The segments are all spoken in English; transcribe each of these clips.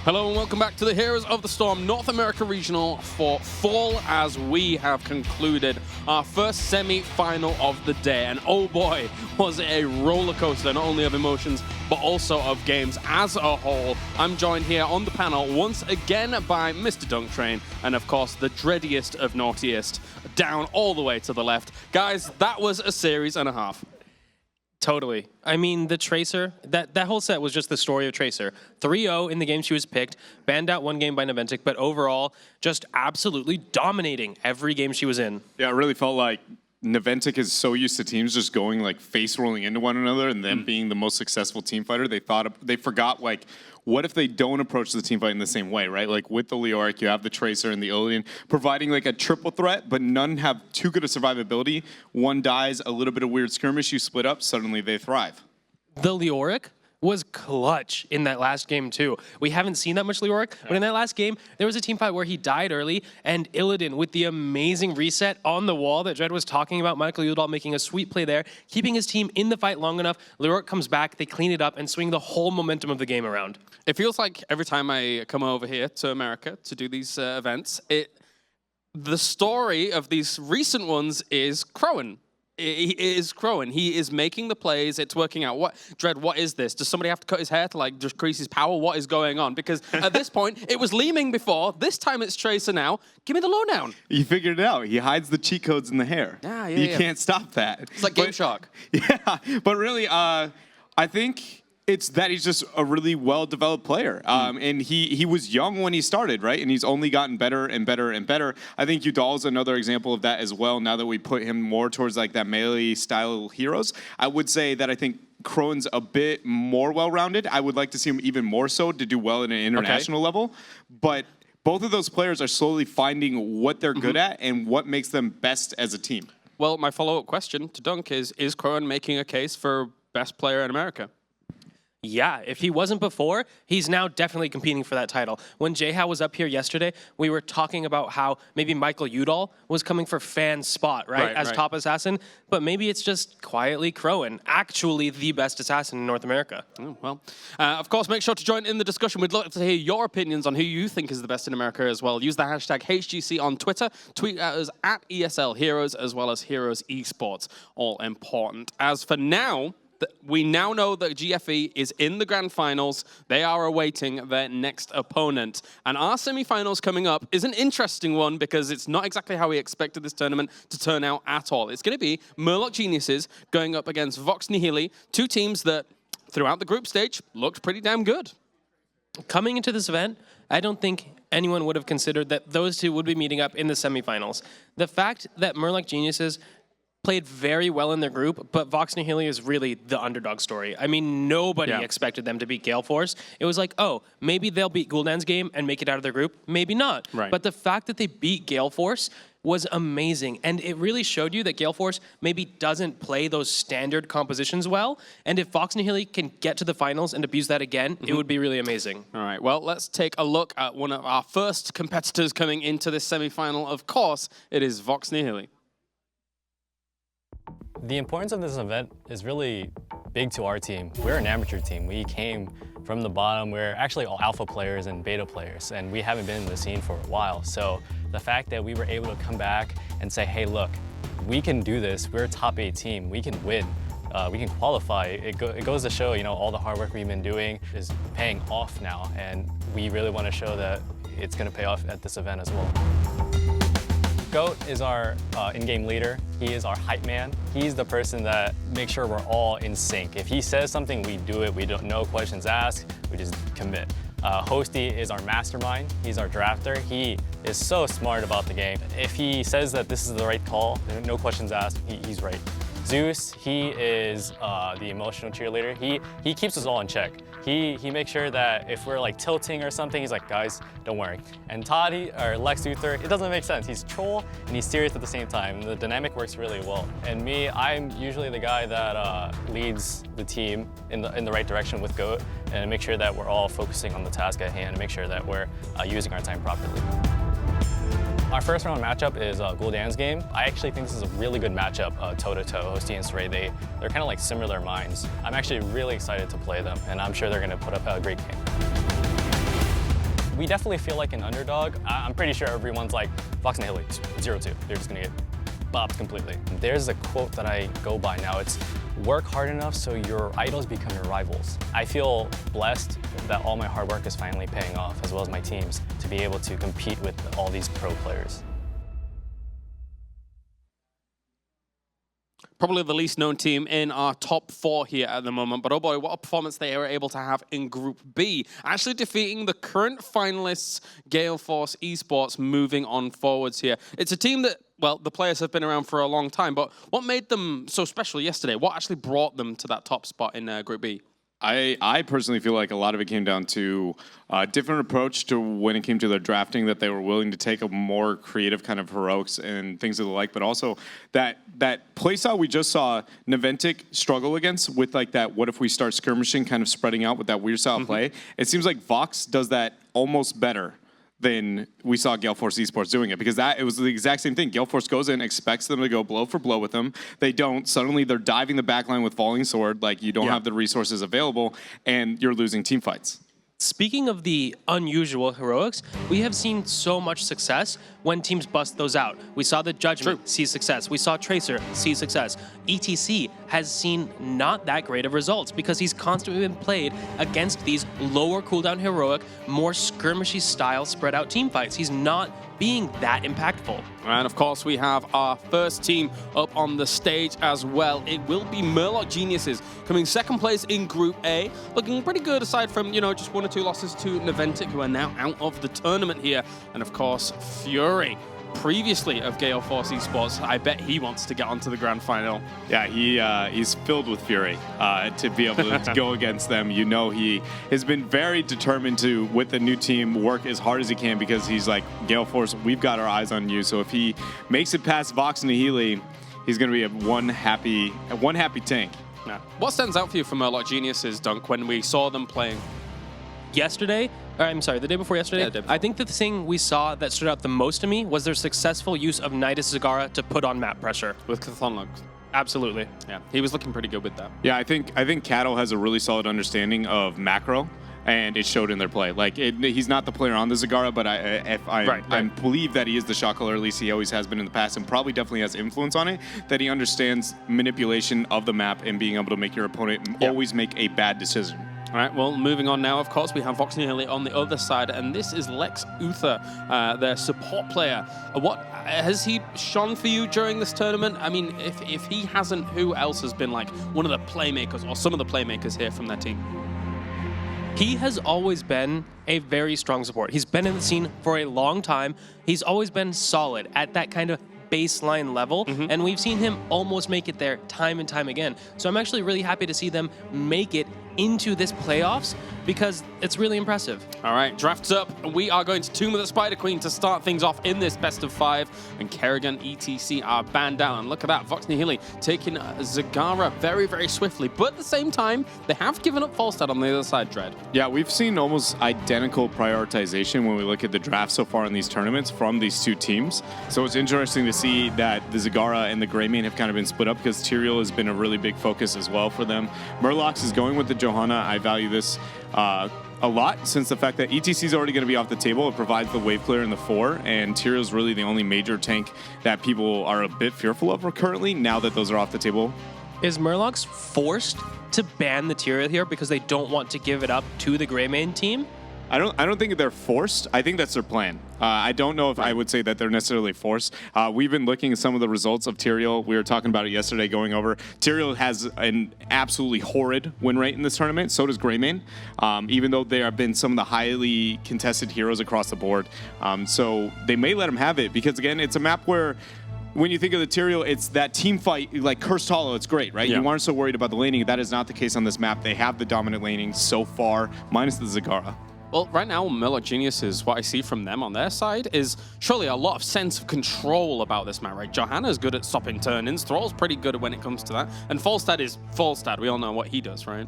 Hello and welcome back to the Heroes of the Storm North America Regional for fall, as we have concluded our first semi-final of the day. And oh boy, was it a roller coaster, not only of emotions, but also of games as a whole. I'm joined here on the panel once again by Mr. Dunk Train, and of course the dreadiest of naughtiest, down all the way to the left. Guys, that was a series and a half. Totally. I mean, the Tracer, that whole set was just the story of Tracer. 3-0 in the game she was picked, banned out one game by Naventic, but overall, just absolutely dominating every game she was in. Yeah, it really felt like Naventic is so used to teams just going like face rolling into one another and them being the most successful team fighter. They forgot like, what if they don't approach the team fight in the same way, right? Like with the Leoric, you have the Tracer and the Ilian providing like a triple threat, but none have too good a survivability. One dies, a little bit of weird skirmish, you split up, suddenly they thrive. The Leoric was clutch in that last game too. We haven't seen that much Leoric, but in that last game, there was a team fight where he died early, and Illidan with the amazing reset on the wall that Dred was talking about, Michael Udall making a sweet play there, keeping his team in the fight long enough. Leoric comes back, they clean it up, and swing the whole momentum of the game around. It feels like every time I come over here to America to do these events, the story of these recent ones is Crowan. He is Crowan. He is making the plays. It's working out. Dred, what is this? Does somebody have to cut his hair to like decrease his power? What is going on? Because at this point, it was Leeming before. This time it's Tracer now. Give me the lowdown. You figured it out. He hides the cheat codes in the hair. You can't stop that. It's like Game Shark. Yeah, but really, I think it's that he's just a really well-developed player. And he was young when he started, right? And he's only gotten better and better and better. I think Udall's another example of that as well, now that we put him more towards like that melee-style heroes. I would say that I think Crowan's a bit more well-rounded. I would like to see him even more so to do well at an international level. But both of those players are slowly finding what they're good at and what makes them best as a team. Well, my follow-up question to Dunk is Crowan making a case for best player in America? Yeah, if he wasn't before, he's now definitely competing for that title. When Jayha was up here yesterday, we were talking about how maybe Michael Udall was coming for fan spot, right, as top assassin, but maybe it's just quietly Crowan, actually the best assassin in North America. Oh, well, of course, make sure to join in the discussion. We'd love to hear your opinions on who you think is the best in America as well. Use the hashtag HGC on Twitter, tweet at us at ESL Heroes, as well as Heroes Esports, all important. As for now, we now know that GFE is in the grand finals. They are awaiting their next opponent. And our semi-finals coming up is an interesting one because it's not exactly how we expected this tournament to turn out at all. It's going to be Murloc Geniuses going up against Vox Nihili, two teams that throughout the group stage looked pretty damn good. Coming into this event, I don't think anyone would have considered that those two would be meeting up in the semifinals. The fact that Murloc Geniuses played very well in their group, but Vox Nihili is really the underdog story. I mean, nobody expected them to beat Gale Force. It was like, oh, maybe they'll beat Gul'dan's game and make it out of their group. Maybe not. Right. But the fact that they beat Gale Force was amazing. And it really showed you that Gale Force maybe doesn't play those standard compositions well. And if Vox Nihili can get to the finals and abuse that again, it would be really amazing. All right, well, let's take a look at one of our first competitors coming into this semifinal. Of course, it is Vox Nihili. The importance of this event is really big to our team. We're an amateur team. We came from the bottom. We're actually all alpha players and beta players, and we haven't been in the scene for a while. So the fact that we were able to come back and say, hey, look, we can do this. We're a top 8 team. We can win. We can qualify. It goes to show, you know, all the hard work we've been doing is paying off now, and we really want to show that it's going to pay off at this event as well. Goat is our in-game leader. He is our hype man. He's the person that makes sure we're all in sync. If he says something, we do it. We don't no questions asked. We just commit. Hosty is our mastermind. He's our drafter. He is so smart about the game. If he says that this is the right call, no questions asked, he's right. Zeus, he is the emotional cheerleader. He keeps us all in check. He makes sure that if we're like tilting or something, he's like, guys, don't worry. And Toddy, or Lex Luthor, it doesn't make sense. He's troll and he's serious at the same time. The dynamic works really well. And me, I'm usually the guy that leads the team in the right direction with Goat and make sure that we're all focusing on the task at hand and make sure that we're using our time properly. Our first round matchup is Gul'dan's game. I actually think this is a really good matchup, toe-to-toe, Hosty and Saray. They're kind of like similar minds. I'm actually really excited to play them, and I'm sure they're going to put up a great game. we definitely feel like an underdog. I'm pretty sure everyone's like, Vox Nihili, 0-2. They're just going to get bopped completely. There's a quote that I go by now. It's, work hard enough so your idols become your rivals. I feel blessed that all my hard work is finally paying off, as well as my teams, to be able to compete with all these pro players. Probably the least known team in our top 4 here at the moment, but oh boy, what a performance they were able to have in Group B, actually defeating the current finalists, Gale Force Esports, moving on forwards here. It's a team that, well, the players have been around for a long time, but what made them so special yesterday? What actually brought them to that top spot in Group B? I personally feel like a lot of it came down to a different approach to when it came to their drafting, that they were willing to take a more creative kind of heroics and things of the like, but also that playstyle we just saw Naventic struggle against with like that what if we start skirmishing, kind of spreading out with that weird style play. It seems like Vox does that almost better than we saw Gale Force Esports doing it, because it was the exact same thing. Gale Force goes in, expects them to go blow for blow with them. They don't. Suddenly they're diving the backline with Falling Sword, like you don't have the resources available, and you're losing team fights. Speaking of the unusual heroics, we have seen so much success when teams bust those out. We saw the Judgment see success. We saw Tracer see success. ETC has seen not that great of results because he's constantly been played against these lower cooldown heroic, more skirmishy style spread out team fights. He's not being that impactful. And of course, we have our first team up on the stage as well. It will be Murloc Geniuses, coming second place in Group A, looking pretty good aside from, you know, just 1 or 2 losses to Naventic, who are now out of the tournament here. And of course, Fury, previously of Gale Force Esports. I bet he wants to get onto the grand final. Yeah, he's filled with fury to be able to go against them. You know, he has been very determined to, with the new team, work as hard as he can, because he's like, Gale Force, we've got our eyes on you. So if he makes it past Vox Nihili, he's going to be one happy tank. Yeah. What stands out for you from Murloc Geniuses, Dunk, when we saw them playing? Yesterday, the day before yesterday, Yeah, the day before. I think the thing we saw that stood out the most to me was their successful use of Nidus Zagara to put on map pressure. With Chthonic. Absolutely. Yeah, he was looking pretty good with that. Yeah, I think Cattle has a really solid understanding of macro, and it showed in their play. Like, he's not the player on the Zagara, but I believe that he is the shot caller, at least he always has been in the past, and probably definitely has influence on it, that he understands manipulation of the map and being able to make your opponent always make a bad decision. All right, well, moving on now, of course, we have Vox Nihili on the other side, and this is Lex Uther, their support player. What has he shone for you during this tournament? I mean, if he hasn't, who else has been like one of the playmakers or some of the playmakers here from their team? He has always been a very strong support. He's been in the scene for a long time. He's always been solid at that kind of baseline level, and we've seen him almost make it there time and time again. So I'm actually really happy to see them make it into this playoffs, because it's really impressive. All right, drafts up. We are going to Tomb of the Spider Queen to start things off in this best of 5, and Kerrigan ETC are banned down. And look at that, Vox Nihili taking Zagara very, very swiftly, but at the same time, they have given up Falstad on the other side, Dread. Yeah, we've seen almost identical prioritization when we look at the draft so far in these tournaments from these two teams. So it's interesting to see that the Zagara and the Greymane have kind of been split up, because Tyrael has been a really big focus as well for them. Murloc is going with the Johanna. I value this a lot, since the fact that ETC is already going to be off the table. It provides the wave clear in the 4, and Tyrael is really the only major tank that people are a bit fearful of currently, now that those are off the table. Is Murloc forced to ban the Tyrael here because they don't want to give it up to the Greymane team? I don't think they're forced. I think that's their plan. I don't know if I would say that they're necessarily forced. We've been looking at some of the results of Tyrael. We were talking about it yesterday going over. Tyrael has an absolutely horrid win rate in this tournament. So does Greymane, even though there have been some of the highly contested heroes across the board. So they may let him have it, because, again, it's a map where when you think of the Tyrael, it's that team fight, like Cursed Hollow, it's great, right? Yeah. You aren't so worried about the laning. That is not the case on this map. They have the dominant laning so far, minus the Zagara. Well, right now, Murloc Geniuses, what I see from them on their side is surely a lot of sense of control about this map, right? Johanna's good at stopping turn-ins. Thrall's pretty good when it comes to that. And Falstad is Falstad. We all know what he does, right?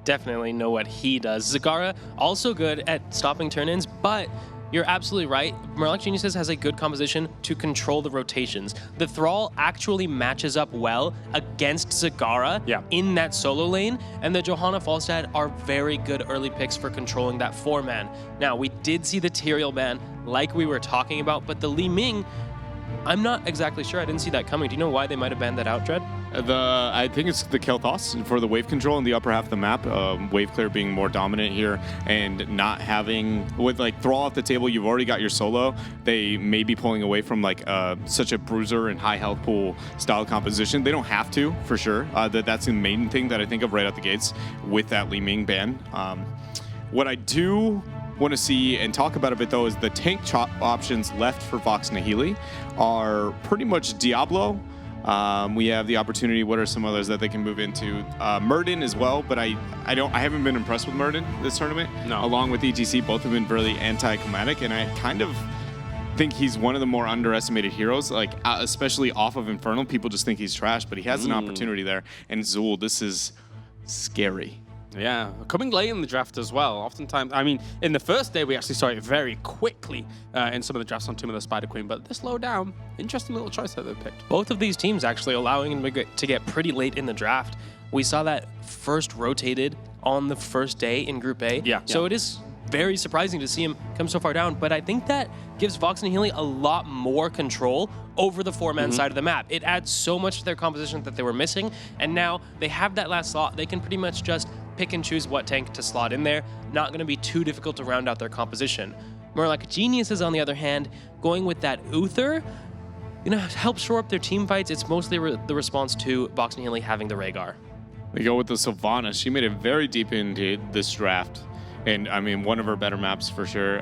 Definitely know what he does. Zagara, also good at stopping turn-ins, but you're absolutely right. Murloc Geniuses has a good composition to control the rotations. The Thrall actually matches up well against Zagara in that solo lane, and the Johanna Falstad are very good early picks for controlling that 4-man. Now, we did see the Tyrael ban like we were talking about, but the Li Ming, I'm not exactly sure. I didn't see that coming. Do you know why they might have banned that out, Dread? I think it's the Kael'thas for the wave control in the upper half of the map. Wave clear being more dominant here and not having, with like Thrall off the table, you've already got your solo. They may be pulling away from like such a bruiser and high health pool style composition. They don't have to, for sure. That's the main thing that I think of right out the gates with that Li Ming ban. What I do want to see and talk about a bit though is the tank chop options left for Vox Nihili are pretty much Diablo. We have the opportunity. What are some others that they can move into? Murden as well, but I haven't been impressed with Murden this tournament. No. Along with ETC, both have been really anti-chromatic, and I kind of think he's one of the more underestimated heroes. Like especially off of Infernal, people just think he's trash, but he has an opportunity there. And Zul, this is scary. Yeah, coming late in the draft as well. Oftentimes, I mean, in the first day, we actually saw it very quickly in some of the drafts on Tomb of the Spider Queen, but this low down, interesting little choice that they've picked. Both of these teams actually allowing him to get pretty late in the draft. We saw that first rotated on the first day in Group A. So it is very surprising to see him come so far down, but I think that gives Vox Nihili a lot more control over the 4-man side of the map. It adds so much to their composition that they were missing, and now they have that last slot. They can pretty much just pick and choose what tank to slot in there. Not going to be too difficult to round out their composition. Murloc Geniuses, on the other hand, going with that Uther, help shore up their team fights. It's mostly the response to Vox Nihili having the Rhaegar. They go with the Sylvana. She made it very deep into this draft. And I mean, one of her better maps for sure.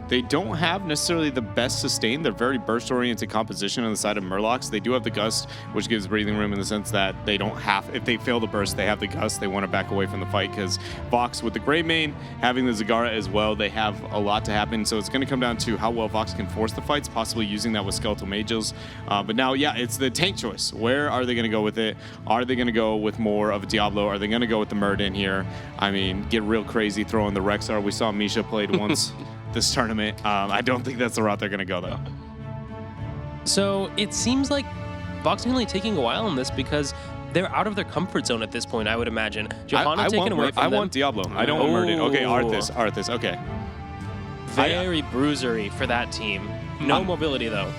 They don't have necessarily the best sustain. They're very burst-oriented composition on the side of Murlocs. They do have the Gust, which gives breathing room in the sense that they don't have, if they fail the burst, they have the Gust. They want to back away from the fight because Vox with the Grey Mane, having the Zagara as well, they have a lot to happen. So it's going to come down to how well Vox can force the fights, possibly using that with Skeletal Mages. But now, yeah, it's the tank choice. Where are they going to go with it? Are they going to go with more of a Diablo? Are they going to go with the Murden here? I mean, get real crazy throwing the Rexar. We saw Misha played once this tournament. I don't think that's the route they're going to go, though. So it seems like Vox Nihili taking a while on this because they're out of their comfort zone at this point, I would imagine. Johanna taken away from them. I want Diablo. I don't want Murden. Okay, Arthas. Okay. Very bruisery for that team. No mobility, though.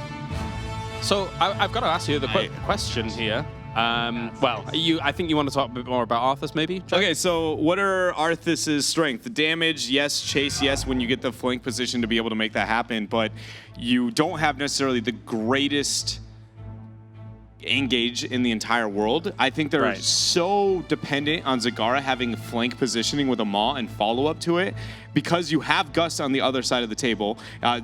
So I've got to ask you the question here. I think you want to talk a bit more about Arthas, maybe? Jack? Okay, so what are Arthas's strength? The damage, yes. Chase, yes, when you get the flank position to be able to make that happen, but you don't have necessarily the greatest engage in the entire world. I think they're so dependent on Zagara having flank positioning with a Maw and follow-up to it because you have Gust on the other side of the table.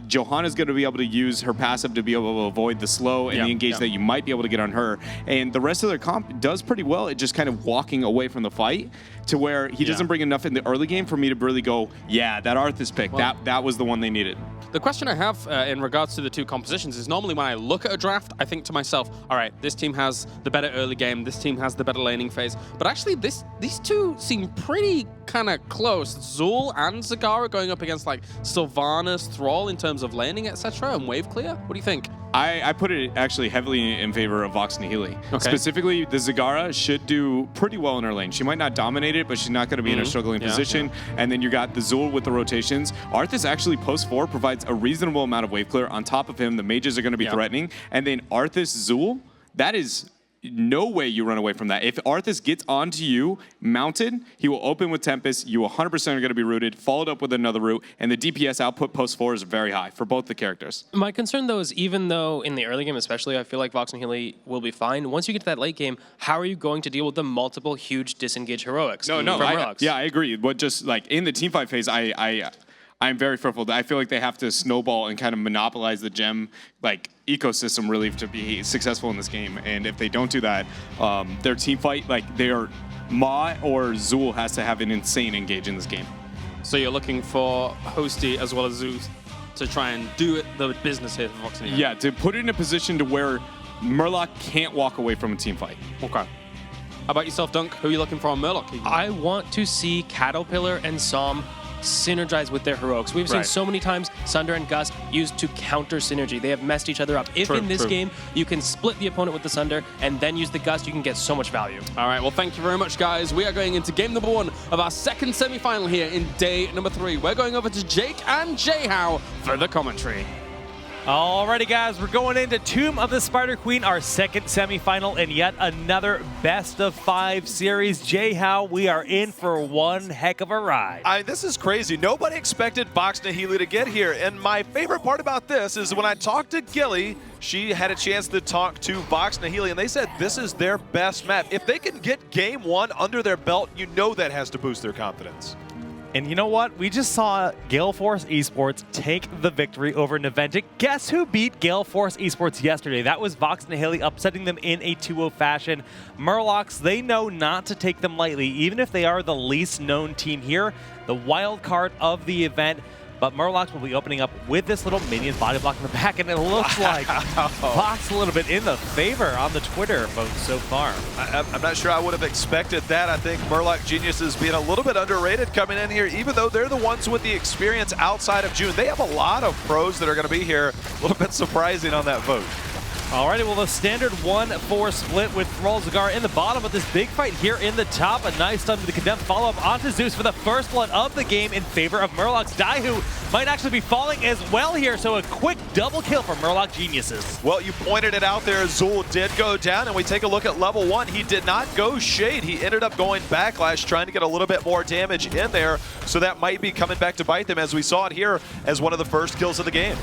Johanna's going to be able to use her passive to be able to avoid the slow and the engage that you might be able to get on her. And the rest of their comp does pretty well at just kind of walking away from the fight to where he doesn't bring enough in the early game for me to really go, yeah, that Arthas pick, that was the one they needed. The question I have in regards to the two compositions is normally when I look at a draft, I think to myself, all right, this team has the better early game, this team has the better laning phase. But actually, these two seem pretty kind of close. Zul and Zagara going up against like Sylvanas, Thrall in terms of laning, etc., and wave clear. What do you think? I put it actually heavily in favor of Vox Nihili. Okay. Specifically, the Zagara should do pretty well in her lane. She might not dominate it, but she's not going to be in a struggling position. And then you got the Zul with the rotations. Arthas actually post-4 provides a reasonable amount of wave clear. On top of him, the mages are going to be threatening. And then Arthas Zul, that is no way you run away from that. If Arthas gets onto you mounted, he will open with Tempest. You 100% are going to be rooted, followed up with another root, and the DPS output post-4 is very high for both the characters. My concern, though, is even though in the early game especially, I feel like Vox Nihili will be fine, once you get to that late game, how are you going to deal with the multiple huge disengage heroics? I agree. But just like in the teamfight phase, I'm very fearful. I feel like they have to snowball and kind of monopolize the gem ecosystem really to be successful in this game. And if they don't do that, their team fight, Ma or Zul has to have an insane engage in this game. So you're looking for Hosty as well as Zeus to try and do the business here for Vox Nihili. Yeah, to put it in a position to where Murloc can't walk away from a team fight. Okay. How about yourself, Dunk? Who are you looking for on Murloc? I want to see Caterpillar and Psalm synergize with their heroics. We've seen so many times Sunder and Gust used to counter synergy. They have messed each other up. If in this game you can split the opponent with the Sunder and then use the Gust, you can get so much value. All right, well, thank you very much, guys. We are going into game number 1 of our second semi-final here in day number 3. We're going over to Jake and Jayhow for the commentary. Alrighty, guys, we're going into Tomb of the Spider Queen, our second semifinal, and yet another best of 5 series. Jayhow, we are in for one heck of a ride. This is crazy. Nobody expected Vox Nihili to get here, and my favorite part about this is when I talked to Gilly, she had a chance to talk to Vox Nihili, and they said this is their best map. If they can get game 1 under their belt, you know that has to boost their confidence. And you know what? We just saw Gale Force Esports take the victory over Niantic. Guess who beat Gale Force Esports yesterday? That was Vox Nihili, upsetting them in a 2-0 fashion. Murlocs, they know not to take them lightly, even if they are the least known team here, the wild card of the event. But Murlocs will be opening up with this little minion body block in the back, and it looks like Vox a little bit in the favor on the Twitter vote so far. I'm not sure I would have expected that. I think Murloc Geniuses being a little bit underrated coming in here, even though they're the ones with the experience outside of June. They have a lot of pros that are going to be here. A little bit surprising on that vote. Alrighty, well, the standard 1-4 split with Thrall in the bottom of this big fight here in the top. A nice stun with the Condemned follow-up onto Zeus for the first blood of the game in favor of Murloc's. Daihu might actually be falling as well here, so a quick double kill for Murloc Geniuses. Well, you pointed it out there. Zul did go down, and we take a look at level 1. He did not go Shade. He ended up going Backlash, trying to get a little bit more damage in there, so that might be coming back to bite them, as we saw it here as one of the first kills of the game.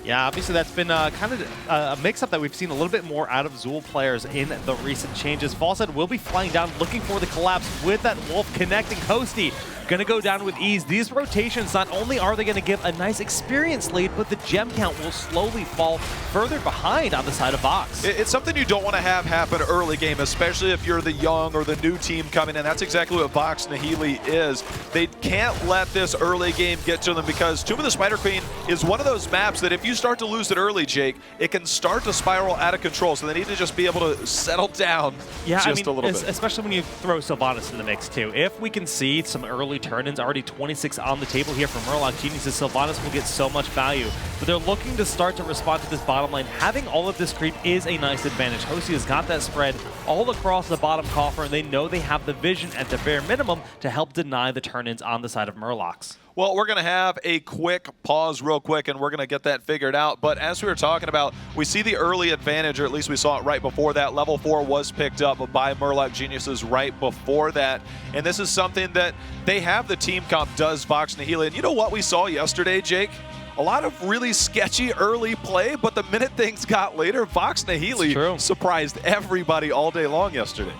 Yeah, obviously that's been kind of a mix-up that we've seen a little bit more out of Zul players in the recent changes. Falsehead will be flying down, looking for the collapse with that Wolf connecting. Hosty going to go down with ease. These rotations, not only are they going to give a nice experience lead, but the gem count will slowly fall further behind on the side of Vox. It's something you don't want to have happen early game, especially if you're the young or the new team coming in. That's exactly what Vox Nihili is. They can't let this early game get to them, because Tomb of the Spider Queen is one of those maps that if you start to lose it early, Jake, it can start to spiral out of control. So they need to just be able to settle down a little bit. Especially when you throw Sylvanas in the mix too. If we can see some early turn-ins, already 26 on the table here from Murloc Geniuses, Sylvanas will get so much value. But they're looking to start to respond to this bottom lane. Having all of this creep is a nice advantage. Hosty has got that spread all across the bottom coffer, and they know they have the vision at the bare minimum to help deny the turn-ins on the side of Murlocs. Well, we're going to have a quick pause real quick, and we're going to get that figured out. But as we were talking about, we see the early advantage, or at least we saw it right before that. Level 4 was picked up by Murloc Geniuses right before that. And this is something that they have. The team comp does Vox Nihili. And you know what we saw yesterday, Jake? A lot of really sketchy early play, but the minute things got later, Vox Nihili surprised everybody all day long yesterday.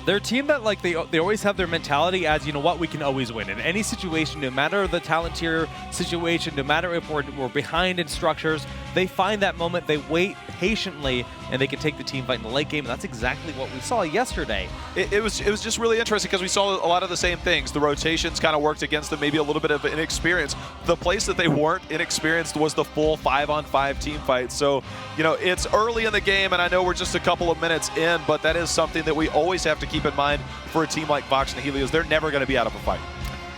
They're a team that, like, they always have their mentality as, you know what, we can always win. In any situation, no matter the talent tier situation, no matter if we're behind in structures, they find that moment, they wait patiently, and they can take the team fight in the late game. And that's exactly what we saw yesterday. It was just really interesting, because we saw a lot of the same things. The rotations kind of worked against them, maybe a little bit of inexperience. The place that they weren't inexperienced was the full 5-on-5 team fight. So, you know, it's early in the game, and I know we're just a couple of minutes in, but that is something that we always have to keep in mind for a team like Vox Nihili, is they're never going to be out of a fight.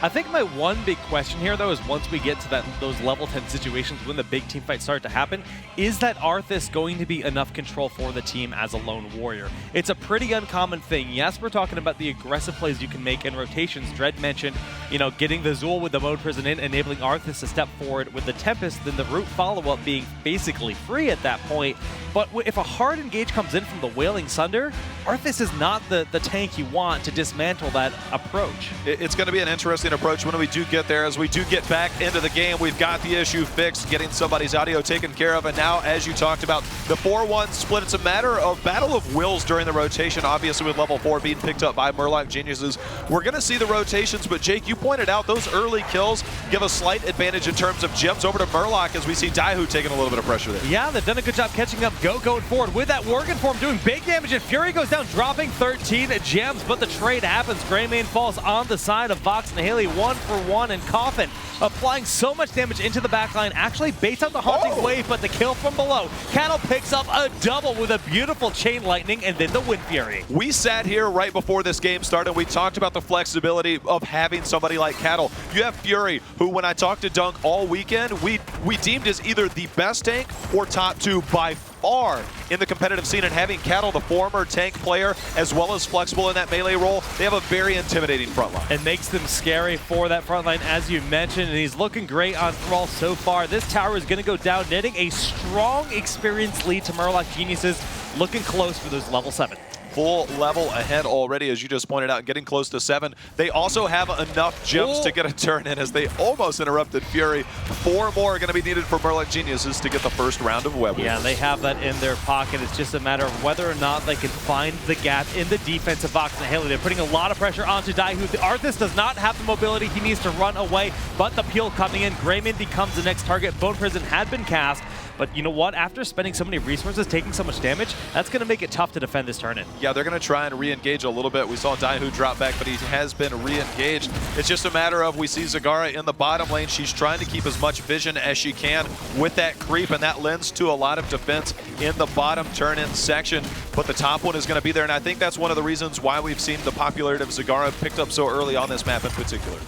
I think my one big question here, though, is once we get to those level 10 situations when the big team fights start to happen, is that Arthas going to be enough control for the team as a lone warrior? It's a pretty uncommon thing. Yes, we're talking about the aggressive plays you can make in rotations. Dread mentioned, you know, getting the Zul with the Mode Prison in, enabling Arthas to step forward with the Tempest, then the root follow-up being basically free at that point. But if a hard engage comes in from the Wailing Sunder, Arthas is not the tank you want to dismantle that approach. It's going to be an interesting approach when we do get there. As we do get back into the game, we've got the issue fixed, getting somebody's audio taken care of, and now, as you talked about, the 4-1 split. It's a matter of battle of wills during the rotation, obviously with level 4 being picked up by Murloc Geniuses. We're going to see the rotations, but Jake, you pointed out those early kills give a slight advantage in terms of gems over to Murloc, as we see Daihu taking a little bit of pressure there. Yeah, they've done a good job catching up. Going forward with that Worgen form, doing big damage, and Fury goes down, dropping 13 gems, but the trade happens. Greymane falls on the side of Vox Nihili, 1-for-1, and Coffin applying so much damage into the backline, actually baits out the Haunting Wave, but the kill from below. Cattle picks up a double with a beautiful Chain Lightning, and then the Wind Fury. We sat here right before this game started, we talked about the flexibility of having somebody somebody like Cattle. You have Fury, who when I talked to Dunk all weekend, we deemed as either the best tank or top 2 by far in the competitive scene, and having Cattle, the former tank player, as well as flexible in that melee role, they have a very intimidating front line. It makes them scary for that front line, as you mentioned, and he's looking great on Thrall so far. This tower is going to go down, netting a strong experience lead to Murloc Geniuses, looking close for those level 7. Full level ahead already, as you just pointed out, getting close to 7. They also have enough gems to get a turn in, as they almost interrupted Fury. 4 more are going to be needed for Murloc Geniuses to get the first round of Web. Yeah, they have that in their pocket. It's just a matter of whether or not they can find the gap in the defense of Vox Nihili. They're putting a lot of pressure onto Daihu. The Arthas does not have the mobility. He needs to run away, but the peel coming in. Greymane becomes the next target. Bone Prison had been cast, but you know what? After spending so many resources, taking so much damage, that's going to make it tough to defend this turn-in. Yeah, they're going to try and re-engage a little bit. We saw Daihu drop back, but he has been re-engaged. It's just a matter of, we see Zagara in the bottom lane. She's trying to keep as much vision as she can with that creep, and that lends to a lot of defense in the bottom turn-in section. But the top one is going to be there, and I think that's one of the reasons why we've seen the popularity of Zagara picked up so early on this map in particular.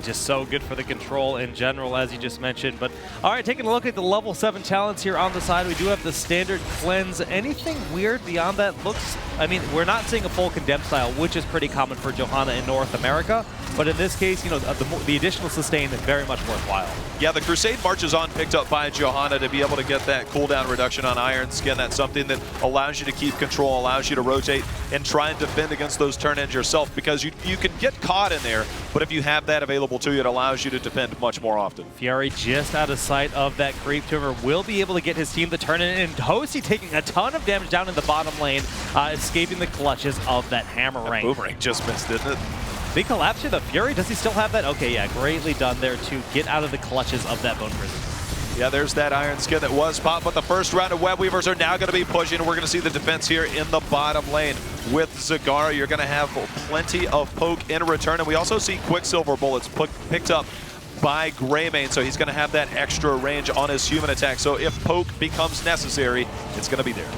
Just so good for the control in general, as you just mentioned. But all right, taking a look at the level 7 talents here on the side, we do have the standard cleanse. Anything weird beyond that? Looks, I mean, we're not seeing a full condemn style, which is pretty common for Johanna in North America. But in this case, you know, the additional sustain is very much worthwhile. Yeah, the Crusade marches on, picked up by Johanna to be able to get that cooldown reduction on Iron Skin. That's something that allows you to keep control, allows you to rotate and try and defend against those turn-ins yourself, because you can get caught in there, but if you have that available to you, it allows you to defend much more often. Fury just out of sight of that creep tumor will be able to get his team to turn in, and HotS taking a ton of damage down in the bottom lane, escaping the clutches of that Hammerang. Boomerang just missed, didn't it? Big collapse here, the Fury, does he still have that? Okay, yeah, greatly done there to get out of the clutches of that Bone Prison. Yeah, there's that Iron Skin that was popped, but the first round of Web Weavers are now going to be pushing. We're going to see the defense here in the bottom lane with Zagara. You're going to have plenty of poke in return, and we also see Quicksilver bullets picked up by Greymane, so he's going to have that extra range on his human attack. So if poke becomes necessary, it's going to be there.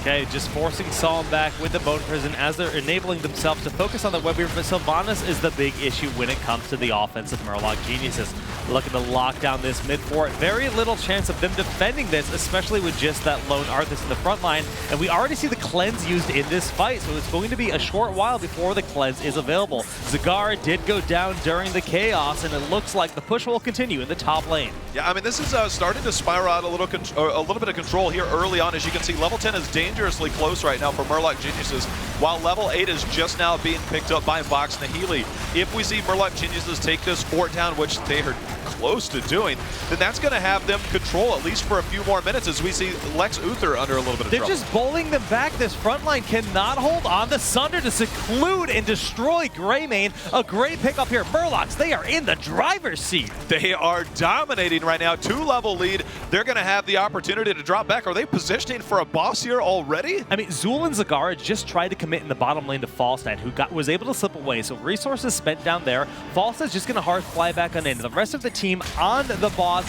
Okay, just forcing Psalm back with the Bone Prison as they're enabling themselves to focus on the Web Weaver, but Sylvanas is the big issue when it comes to the offensive Murloc Geniuses. Looking to lock down this mid fort. Very little chance of them defending this, especially with just that lone Arthas in the front line. And we already see the cleanse used in this fight, so it's going to be a short while before the cleanse is available. Zagara did go down during the chaos, and it looks like the push will continue in the top lane. Yeah, I mean, this is starting to spiral out a little bit of control here early on. As you can see, level 10 is dangerously close right now for Murloc Geniuses, while level 8 is just now being picked up by Vox Nihili. If we see Murloc Geniuses take this fort down, which they are close to doing, then that's going to have them control at least for a few more minutes, as we see Lex Uther under a little bit of trouble. They're just bowling them back. This front line cannot hold on. The Sunder to seclude and destroy Greymane. A great pickup here. Murlocs, they are in the driver's seat. They are dominating right now. 2-level lead. They're going to have the opportunity to drop back. Are they positioning for a boss here already? I mean, Zul and Zagara just tried to commit in the bottom lane to Falstad, who was able to slip away. So resources spent down there. Falstad's just going to hard fly back on in. The rest of the team on the boss,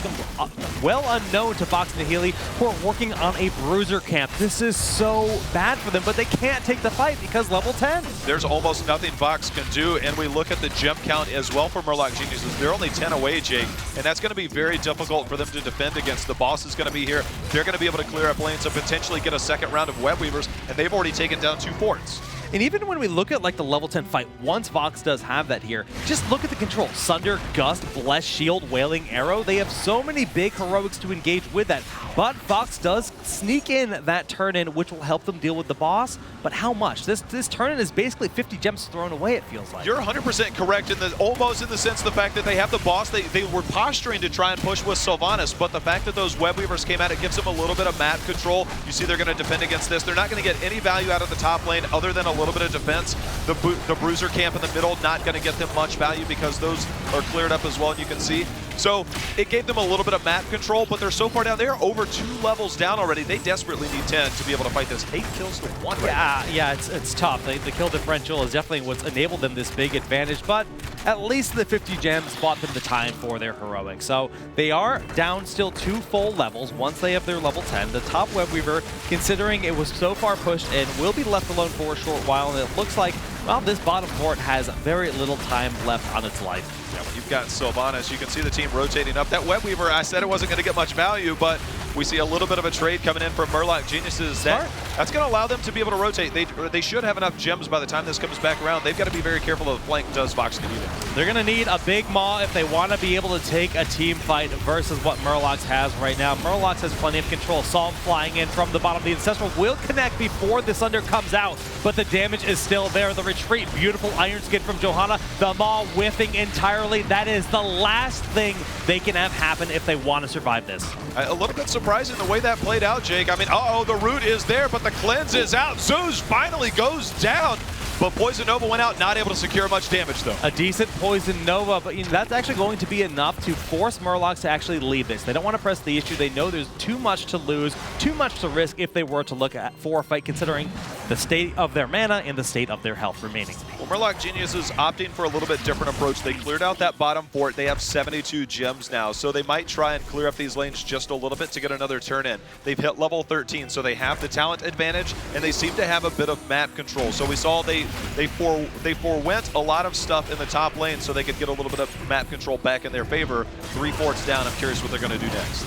well unknown to Vox Nihili, who are working on a bruiser camp. This is so bad for them, but they can't take the fight because level 10. There's almost nothing Vox can do, and we look at the gem count as well for Murloc Geniuses. They're only 10 away, Jake, and that's going to be very difficult for them to defend against. The boss is going to be here. They're going to be able to clear up lanes and potentially get a second round of Web Weavers, and they've already taken down 2 forts. And even when we look at like the level 10 fight, once Vox does have that here, just look at the control. Sunder, Gust, Bless, Shield, Wailing Arrow. They have so many big heroics to engage with that. But Vox does sneak in that turn-in, which will help them deal with the boss. But how much? This turn-in is basically 50 gems thrown away, it feels like. You're 100% correct, almost in the sense of the fact that they have the boss. They were posturing to try and push with Sylvanas, but the fact that those Web Weavers came out, it gives them a little bit of map control. You see they're going to defend against this. They're not going to get any value out of the top lane other than a little bit of defense. The bruiser camp in the middle, not going to get them much value because those are cleared up as well, and you can see. So it gave them a little bit of map control, but they're so far down. They're over 2 levels down already. They desperately need 10 to be able to fight this. 8 kills to 1 right now. Yeah, it's tough. The kill differential is definitely what's enabled them this big advantage, but at least the 50 gems bought them the time for their heroic. So they are down still 2 full levels once they have their level 10. The top Web Weaver, considering it was so far pushed in, will be left alone for a short while, and it looks like well, this bottom fort has very little time left on its life. Yeah, when you've got Sylvanas, you can see the team rotating up. That Web Weaver, I said it wasn't going to get much value, but we see a little bit of a trade coming in from Murloc Geniuses. That's going to allow them to be able to rotate. They should have enough gems by the time this comes back around. They've got to be very careful of the flank does Vox Nihili. They're going to need a big maw if they want to be able to take a team fight versus what Murloc has right now. Murloc has plenty of control. Saw him flying in from the bottom. The Ancestral will connect before the Sunder comes out, but the damage is still there. The retreat, beautiful Iron Skin from Johanna. The maw whiffing entirely. That is the last thing they can have happen if they want to survive this. A little bit surprising the way that played out, Jake. I mean, the root is there, but the cleanse is out. Zeus finally goes down. But Poison Nova went out, not able to secure much damage, though. A decent Poison Nova, but that's actually going to be enough to force Murloc to actually leave this. They don't want to press the issue. They know there's too much to lose, too much to risk if they were to look for a fight, considering the state of their mana and the state of their health remaining. Well, Murloc Genius is opting for a little bit different approach. They cleared out that bottom fort. They have 72 gems now, so they might try and clear up these lanes just a little bit to get another turn in. They've hit level 13, so they have the talent advantage, and they seem to have a bit of map control. So we saw they forewent a lot of stuff in the top lane so they could get a little bit of map control back in their favor. 3 forts down. I'm curious what they're going to do next.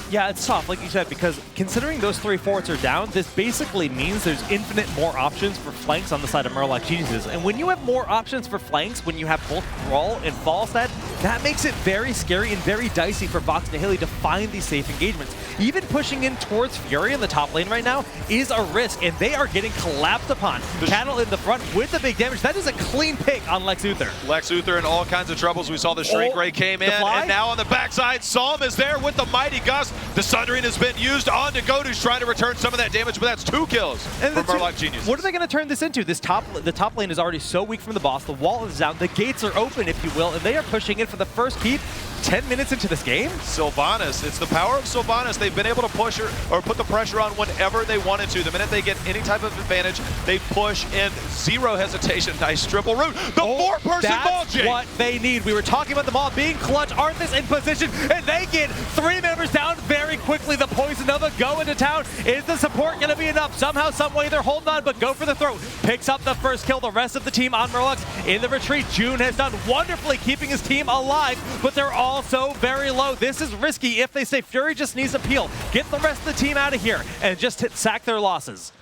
Yeah, it's tough, like you said, because considering those 3 forts are down, this basically means there's infinite more options for flanks on the side of Murloc Geniuses. And when you have more options for flanks, when you have both Brawl and Falstad, that makes it very scary and very dicey for Vox Nihili to find these safe engagements. Even pushing in towards Fury in the top lane right now is a risk, and they are getting collapsed upon. Cattle in the front with the big damage. That is a clean pick on Lex Luthor. Lex Luthor in all kinds of troubles. We saw the Shrink Ray came in, and now on the backside, Psalm is there with the Mighty Gust. The Sundering has been used on to Godu's trying to return some of that damage, but that's 2 kills from Murloc Genius. What are they going to turn this into? The top lane is already so weak from the boss. The wall is down. The gates are open, if you will, and they are pushing in for the first keep 10 minutes into this game. Sylvanas, it's the power of Sylvanas. They've been able to push her or put the pressure on whenever they wanted to. The minute they get any type of advantage, they push in zero hesitation. Nice triple root. The 4-person ball, Jake. That's what they need. We were talking about them all being clutch. Arthas in position, and they get 3 members down very quickly. The Poison Nova go into town. Is the support going to be enough? Somehow, some way, they're holding on, but go for the throat. Picks up the first kill. The rest of the team on Murloc in the retreat. June has done wonderfully keeping his team alive, but they're also very low. This is risky if they say Fury just needs a peel. Get the rest of the team out of here and just sack their losses.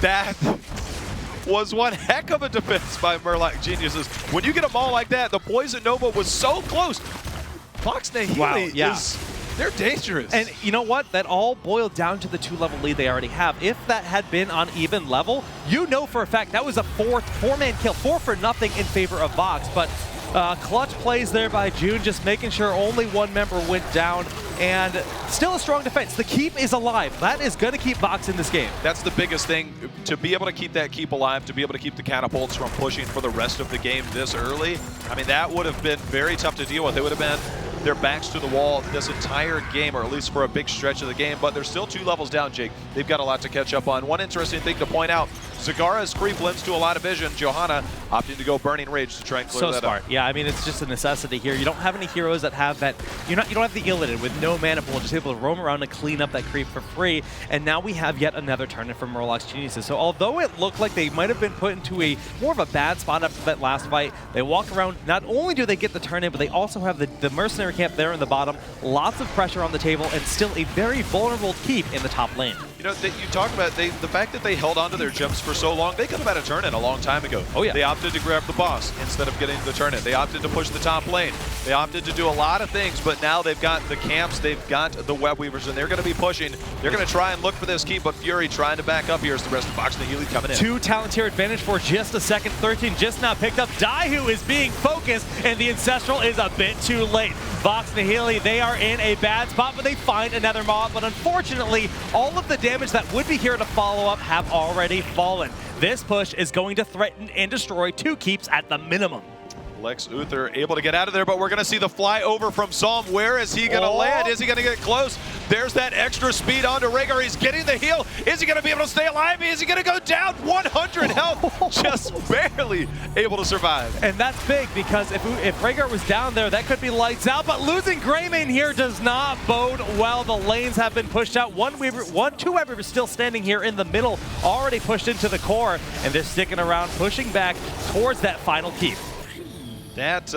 That was one heck of a defense by Murloc Geniuses. When you get them all like that, the Poison Nova was so close. Vox Nihili they're dangerous. And you know what? That all boiled down to the 2-level lead they already have. If that had been on even level, you know for a fact that was a 4-man kill. 4 for nothing in favor of Vox. But clutch plays there by June, just making sure only 1 member went down. And still a strong defense. The keep is alive. That is going to keep Vox in this game. That's the biggest thing, to be able to keep that keep alive, to be able to keep the catapults from pushing for the rest of the game this early. I mean, that would have been very tough to deal with. It would have been their backs to the wall this entire game, or at least for a big stretch of the game, but they're still 2 levels down, Jake. They've got a lot to catch up on. One interesting thing to point out, Zagara's creep lends to a lot of vision. Johanna opting to go Burning Rage to try and clear that smart. up. Yeah, I mean, it's just a necessity here. You don't have any heroes that have that. You don't have the Illidan with no mana pool, just able to roam around and clean up that creep for free. And now we have yet another turn-in from Murloc Geniuses. So although it looked like they might have been put into a more of a bad spot after that last fight, they walk around. Not only do they get the turn-in, but they also have the mercenary camp there in the bottom. Lots of pressure on the table, and still a very vulnerable keep in the top lane. You know, you talk about the fact that they held onto their gems for so long. They could have had a turn-in a long time ago. Oh, yeah. They opted to grab the boss instead of getting the turn-in. They opted to push the top lane. They opted to do a lot of things, but now they've got the camps, they've got the Web Weavers, and they're going to be pushing. They're going to try and look for this keep, but Fury trying to back up here as the rest of Vox Nihili coming in. 2 talent tier advantage for just a second. 13 just now picked up. Daihu is being focused, and the Ancestral is a bit too late. Vox Nihili, they are in a bad spot, but they find another mob. But unfortunately, all of the damage that would be here to follow up have already fallen. This push is going to threaten and destroy 2 keeps at the minimum. Lex Uther able to get out of there, but we're going to see the flyover from Psalm. Where is he going to land? Is he going to get close? There's that extra speed onto Rhaegar. He's getting the heal. Is he going to be able to stay alive? Is he going to go down? 100 health, just barely able to survive. And that's big because if Rhaegar was down there, that could be lights out. But losing Greymane here does not bode well. The lanes have been pushed out. Two Weavers still standing here in the middle, already pushed into the core, and they're sticking around, pushing back towards that final keep. That,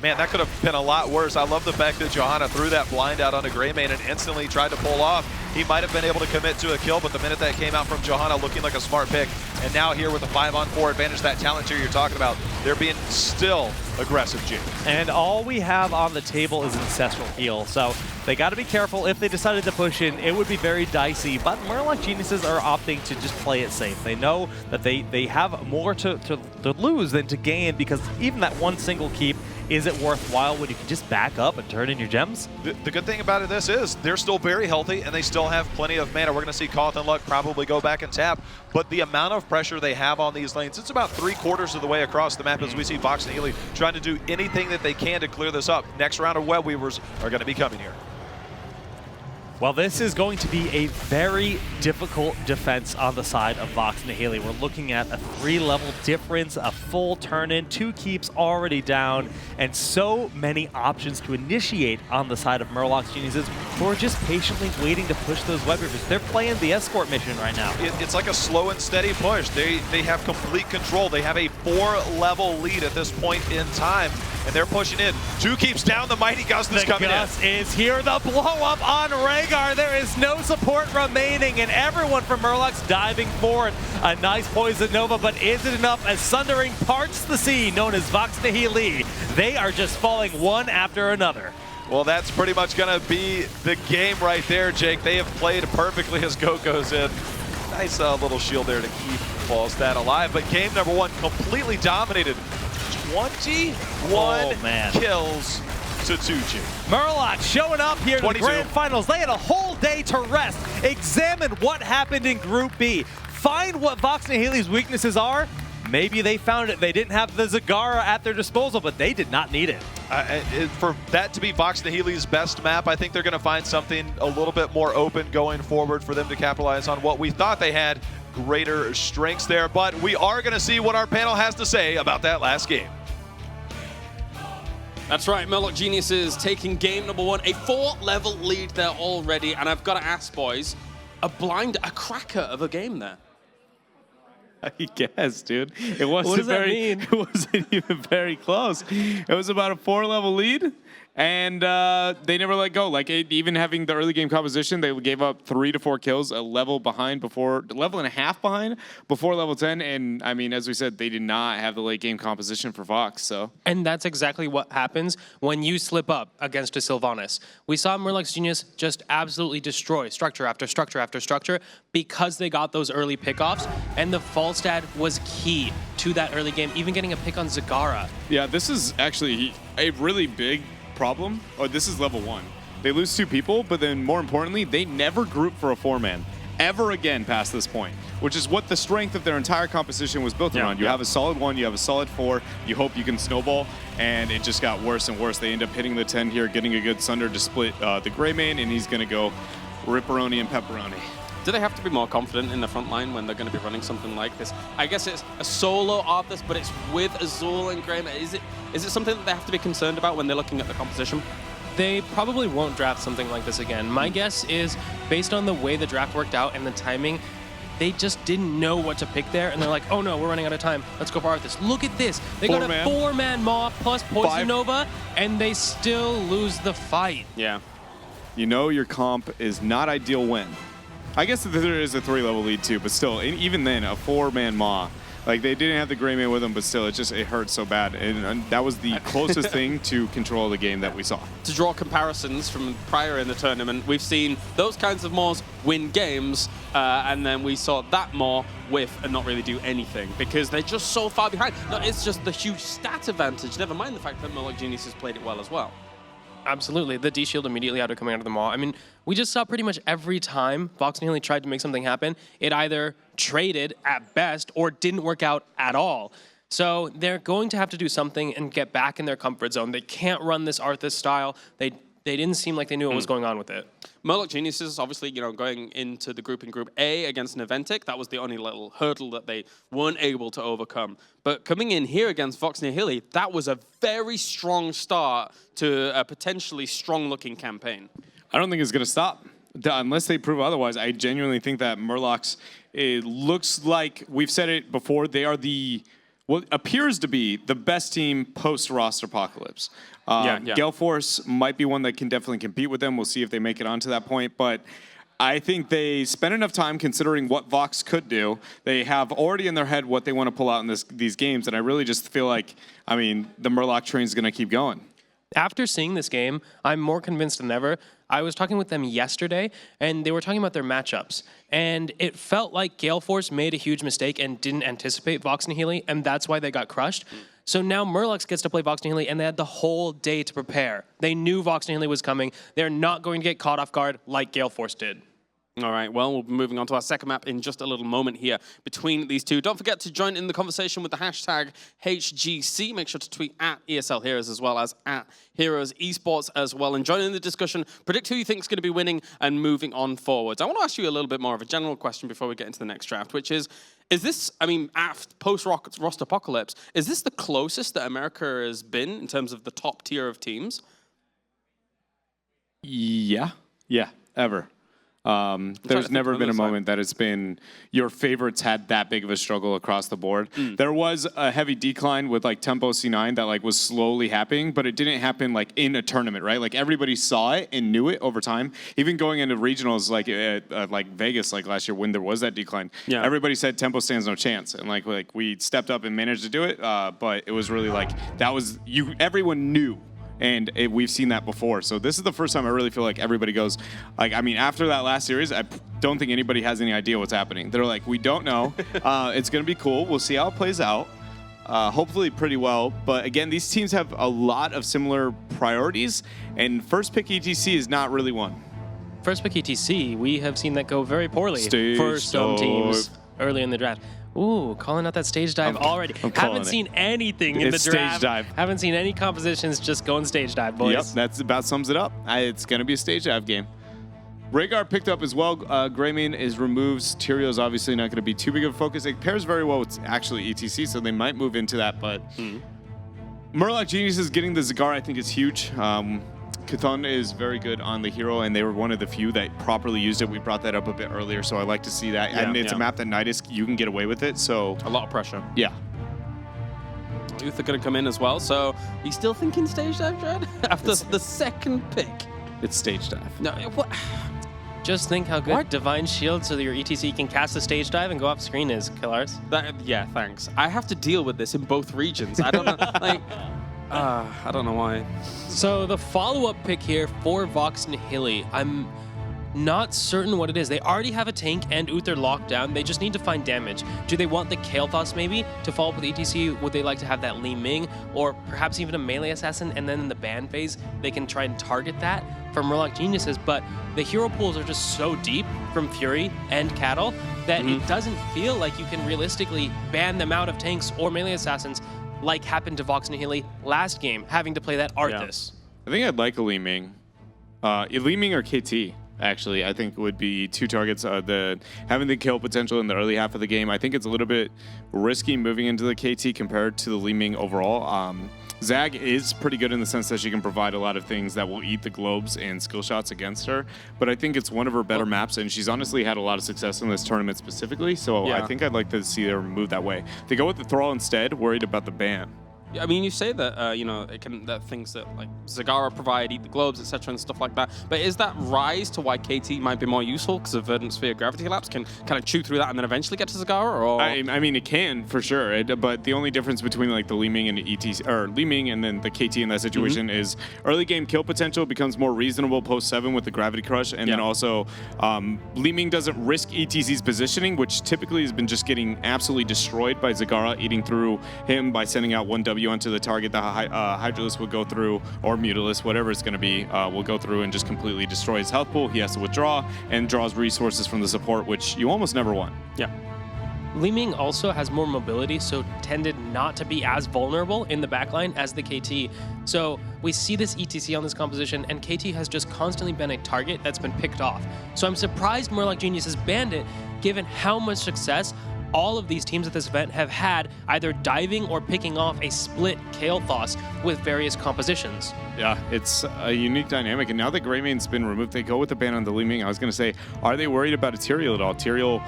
man, that could have been a lot worse. I love the fact that Johanna threw that blind out onto Greymane and instantly tried to pull off. He might have been able to commit to a kill, but the minute that came out from Johanna looking like a smart pick, and now here with the 5-on-4 advantage, that talent tier you're talking about, they're being still aggressive, Jake. And all we have on the table is Ancestral Heal, so they got to be careful. If they decided to push in, it would be very dicey, but Murloc Geniuses are opting to just play it safe. They know that they have more to lose than to gain, because even that one single keep, is it worthwhile when you can just back up and turn in your gems? The good thing about this is they're still very healthy and they still have plenty of mana. We're going to see Koth and Luck probably go back and tap, but the amount of pressure they have on these lanes, it's about 3/4 of the way across the map as we see Vox Nihili trying to do anything that they can to clear this up. Next round of Web Weavers are going to be coming here. Well, this is going to be a very difficult defense on the side of Vox Nihili. We're looking at a 3-level difference, a full turn-in, 2 keeps already down, and so many options to initiate on the side of Murloc Geniuses, who are just patiently waiting to push those Web Weavers. They're playing the escort mission right now. It's like a slow and steady push. They have complete control. They have a 4-level lead at this point in time, and they're pushing in. 2 keeps down, the Mighty Gust is coming in. The Gust is here, the blow-up on Rhaegar. There is no support remaining, and everyone from Murloc's diving forward. A nice Poison Nova, but is it enough as Sundering parts the sea, known as Vox Nihili? They are just falling one after another. Well, that's pretty much going to be the game right there, Jake. They have played perfectly as Go goes in. Nice little shield there to keep Falstad alive, but game number 1 completely dominated. 21 kills to 2G. Murloc showing up here to the grand finals. They had a whole day to rest, examine what happened in Group B, find what Vox Nihili's weaknesses are. Maybe they found it. They didn't have the Zagara at their disposal, but they did not need it. For that to be Vox Nihili's best map, I think they're going to find something a little bit more open going forward for them to capitalize on what we thought they had greater strengths there. But we are going to see what our panel has to say about that last game. That's right, Murloc Geniuses taking game number 1, a 4-level lead there already, and I've got to ask, boys, a cracker of a game there. I guess, dude. It wasn't It wasn't even very close. It was about a 4-level lead, and they never let go. Like even having the early game composition, they gave up 3 to 4 kills, a level and a half behind before level 10. And I mean, as we said, they did not have the late game composition for Vox. So. And that's exactly what happens when you slip up against a Sylvanas. We saw Murloc's Genius just absolutely destroy structure after structure after structure because they got those early pickoffs, and the Falstad was key to that early game, even getting a pick on Zagara. Yeah, this is actually a really big problem. This is level 1. They lose 2 people, but then more importantly, they never group for a 4-man ever again past this point, which is what the strength of their entire composition was built around. You have a solid 1, you have a solid 4, you hope you can snowball, and it just got worse and worse. They end up hitting the 10 here, getting a good Sunder to split the Greymane, and he's going to go ripperoni and pepperoni. Do they have to be more confident in the front line when they're going to be running something like this? I guess it's a solo Arthas, but it's with Azul and Greymane. Is it something that they have to be concerned about when they're looking at the composition? They probably won't draft something like this again. My guess is, based on the way the draft worked out and the timing, they just didn't know what to pick there, and they're like, oh no, we're running out of time. Let's go for Arthas. Look at this. They got a 4-man Maw plus Poison Nova, and they still lose the fight. Yeah. You know your comp is not ideal when. I guess there is a 3-level lead too, but still, even then, a 4-man Maw. Like, they didn't have the Greymane with them, but still, it hurt so bad. And that was the closest thing to control the game that we saw. To draw comparisons from prior in the tournament, we've seen those kinds of Maws win games, and then we saw that Maw whiff and not really do anything because they're just so far behind. No, it's just the huge stat advantage, never mind the fact that Murloc Genius has played it well as well. Absolutely. The D-Shield immediately after coming out of the Maw. I mean, we just saw pretty much every time Vox Nihili tried to make something happen, it either traded at best or didn't work out at all. So they're going to have to do something and get back in their comfort zone. They can't run this Arthas style. They didn't seem like they knew what was going on with it. Murloc Geniuses, obviously, going into the group in Group A against Naventic, that was the only little hurdle that they weren't able to overcome. But coming in here against Vox Nihili, that was a very strong start to a potentially strong-looking campaign. I don't think it's going to stop. Unless they prove otherwise, I genuinely think that Murlocs, it looks like, we've said it before, they are what appears to be the best team post-roster apocalypse. Gale Force might be one that can definitely compete with them. We'll see if they make it onto that point. But I think they spent enough time considering what Vox could do. They have already in their head what they want to pull out in these games. And I really just feel like, the Murloc train is going to keep going. After seeing this game, I'm more convinced than ever. I was talking with them yesterday, and they were talking about their matchups. And it felt like Gale Force made a huge mistake and didn't anticipate Vox Nihili, and that's why they got crushed. So now Murlocs gets to play Vox Nihili, and they had the whole day to prepare. They knew Vox Nihili was coming. They're not going to get caught off guard like Gale Force did. All right, well, we'll be moving on to our second map in just a little moment here between these two. Don't forget to join in the conversation with the hashtag HGC. Make sure to tweet at ESL Heroes as well as at Heroes Esports as well. And join in the discussion. Predict who you think is going to be winning and moving on forwards. I want to ask you a little bit more of a general question before we get into the next draft, which is this, after post-roster apocalypse, is this the closest that America has been in terms of the top tier of teams? Yeah, ever. There's never been a moment that it's been your favorites had that big of a struggle across the board. There was a heavy decline with Tempo C9 that was slowly happening, but it didn't happen in a tournament, right? Everybody saw it and knew it over time. Even going into regionals like Vegas last year when there was that decline, everybody said Tempo stands no chance, and we stepped up and managed to do it. But it was really that was everyone knew. And we've seen that before. So this is the first time I really feel like everybody goes, after that last series, I don't think anybody has any idea what's happening. They're we don't know. It's going to be cool. We'll see how it plays out. Hopefully pretty well. But again, these teams have a lot of similar priorities. And first pick ETC is not really one. First pick ETC, we have seen that go very poorly for some teams early in the draft. Ooh, calling out that stage dive already. Haven't seen anything in the draft. Stage dive. Haven't seen any compositions, just going stage dive, boys. Yep, that's about sums it up. It's going to be a stage dive game. Rhaegar picked up as well. Greymane is removes. Tyrio's obviously not going to be too big of a focus. It pairs very well with actually ETC, so they might move into that. But Murloc Geniuses getting the Zagara, I think, is huge. Chthon is very good on the hero, and they were one of the few that properly used it. We brought that up a bit earlier, so I like to see that. And it's a map that Nidus, you can get away with it, so... A lot of pressure. Yeah. Youth are going to come in as well, so are you still thinking stage dive, Jed? After the second pick? It's stage dive. No, what? Just think how good Divine Shield so that your ETC can cast a stage dive and go off screen is, Killars. Yeah, thanks. I have to deal with this in both regions. I don't know, I don't know why. So the follow-up pick here for Vox Nihili, I'm not certain what it is. They already have a tank and Uther locked down. They just need to find damage. Do they want the Kael'thas maybe to follow up with ETC? Would they like to have that Li Ming or perhaps even a melee assassin? And then in the ban phase, they can try and target that for Murloc Geniuses. But the hero pools are just so deep from Fury and Cattle that it doesn't feel like you can realistically ban them out of tanks or melee assassins like happened to Vox Nihili last game, having to play that Arthas. I think I'd like a Li Ming. Li Ming or KT, actually, I think would be two targets. Having the kill potential in the early half of the game, I think it's a little bit risky moving into the KT compared to the Li Ming overall. Zag is pretty good in the sense that she can provide a lot of things that will eat the globes and skill shots against her, but I think it's one of her better maps, and she's honestly had a lot of success in this tournament specifically, so I think I'd like to see her move that way. They go with the Thrall instead, worried about the ban. I mean, you say that that things that Zagara provide, eat the globes, etc., and stuff like that. But is that rise to why KT might be more useful because of Verdant Sphere Gravity Lapse can kind of chew through that and then eventually get to Zagara? Or I mean, it can for sure. But the only difference between the Li Ming and ETC, or Li Ming and then the KT in that situation is early game kill potential becomes more reasonable post 7 with the Gravity Crush, and then also Li Ming doesn't risk ETC's positioning, which typically has been just getting absolutely destroyed by Zagara eating through him by sending out 1W onto the target. The Hydralisk will go through, or Mutalisk, whatever it's going to be, will go through and just completely destroy his health pool. He has to withdraw and draws resources from the support, which you almost never want. Yeah. Li Ming also has more mobility, so tended not to be as vulnerable in the backline as the KT. So we see this ETC on this composition, and KT has just constantly been a target that's been picked off. So I'm surprised Murloc Genius has banned it, given how much success all of these teams at this event have had either diving or picking off a split Kael'thas with various compositions. Yeah, it's a unique dynamic, and now that Greymaine's been removed, they go with the ban on the Li Ming. I was going to say, are they worried about a Tyrael at all? Tyrael,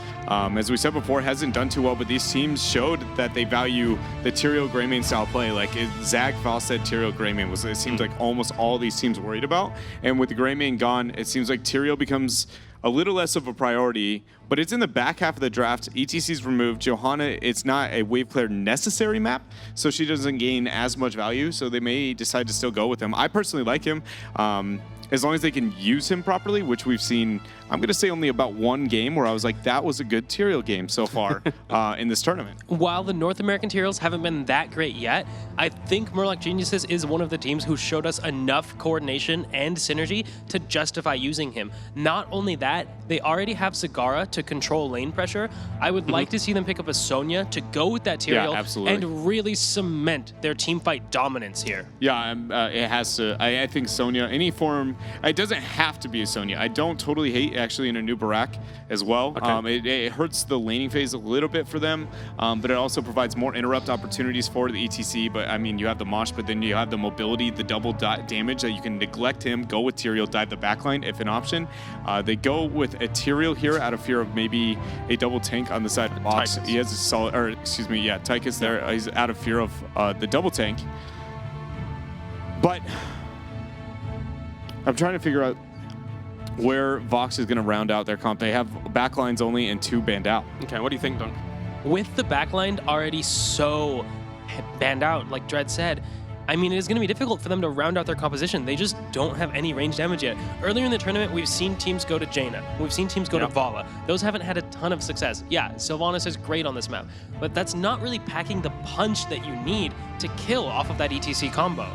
as we said before, hasn't done too well, but these teams showed that they value the Tyrael Greymane style play. Like Zag, Falstead, Tyrael, Greymane it seems like almost all these teams worried about, and with the Greymane gone, it seems like Tyrael becomes a little less of a priority, but it's in the back half of the draft. ETC's removed. Johanna, it's not a wave player necessary map, so she doesn't gain as much value, so they may decide to still go with him. I personally like him, as long as they can use him properly, which we've seen, I'm going to say only about one game where I was like, that was a good Tyrael game so far in this tournament. While the North American Tyraels haven't been that great yet, I think Murloc Geniuses is one of the teams who showed us enough coordination and synergy to justify using him. Not only that, they already have Zagara to control lane pressure. I would like to see them pick up a Sonya to go with that Tyrael and really cement their teamfight dominance here. Yeah, it has to. I think Sonya, any form, it doesn't have to be a Sonya. I don't totally hate actually in a new Barak as well. Okay. It hurts the laning phase a little bit for them, but it also provides more interrupt opportunities for the ETC. But I mean, you have the Mosh, but then you have the mobility, the double damage that you can neglect him, go with Tyrael, dive the backline if an option. They go with a Tyrael here out of fear of maybe a double tank on the side of Vox. He has a solid, or excuse me, yeah, Tychus there. He's out of fear of the double tank. But I'm trying to figure out where Vox is going to round out their comp. They have backlines only and 2 banned out. Okay, what do you think, Dunk? With the backline already so banned out, like Dread said, I mean, it is going to be difficult for them to round out their composition. They just don't have any range damage yet. Earlier in the tournament, we've seen teams go to Jaina. We've seen teams go to Vala. Those haven't had a ton of success. Yeah, Sylvanas is great on this map, but that's not really packing the punch that you need to kill off of that ETC combo.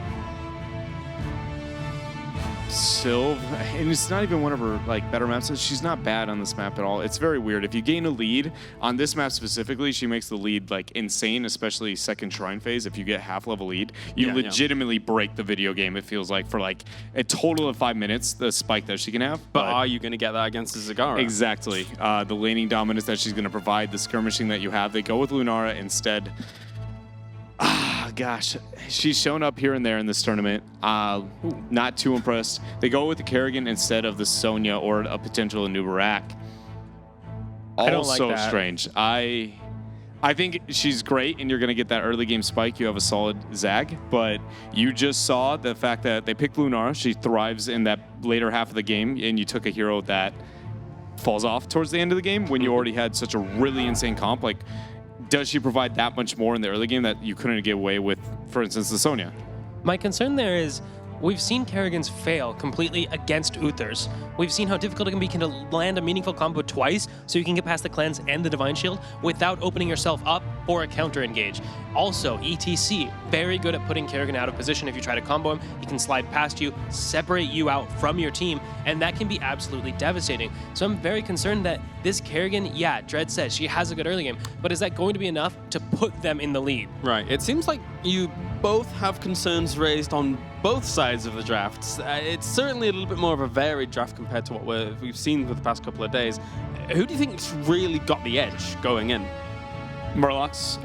Sylv, and it's not even one of her like better maps. She's not bad on this map at all. It's very weird. If you gain a lead on this map specifically, she makes the lead like insane, especially second shrine phase. If you get half level lead, you legitimately break the video game. It feels like for like a total of 5 minutes, the spike that she can have. But are you going to get that against the Zagara? Exactly. The laning dominance that she's going to provide, the skirmishing that you have. They go with Lunara instead. Gosh, she's shown up here and there in this tournament. Not too impressed. They go with the Kerrigan instead of the Sonya or a potential new Barak. I don't like Also that. strange. I think she's great, and you're going to get that early game spike. You have a solid Zag, but you just saw the fact that they picked Lunara. She thrives in that later half of the game, and you took a hero that falls off towards the end of the game when you already had such a really insane comp. Like, does she provide that much more in the early game that you couldn't get away with, for instance, the Sonya? My concern there is we've seen Kerrigans fail completely against Uthers. We've seen how difficult it can be to land a meaningful combo twice so you can get past the cleanse and the Divine Shield without opening yourself up for a counter engage. Also, ETC, very good at putting Kerrigan out of position. If you try to combo him, he can slide past you, separate you out from your team, and that can be absolutely devastating. So I'm very concerned that this Kerrigan, yeah, Dread says she has a good early game, but is that going to be enough to put them in the lead? Right. It seems like you both have concerns raised on both sides of the drafts. It's certainly a little bit more of a varied draft compared to what we've seen for the past couple of days. Who do you think's really got the edge going in? Murlocs,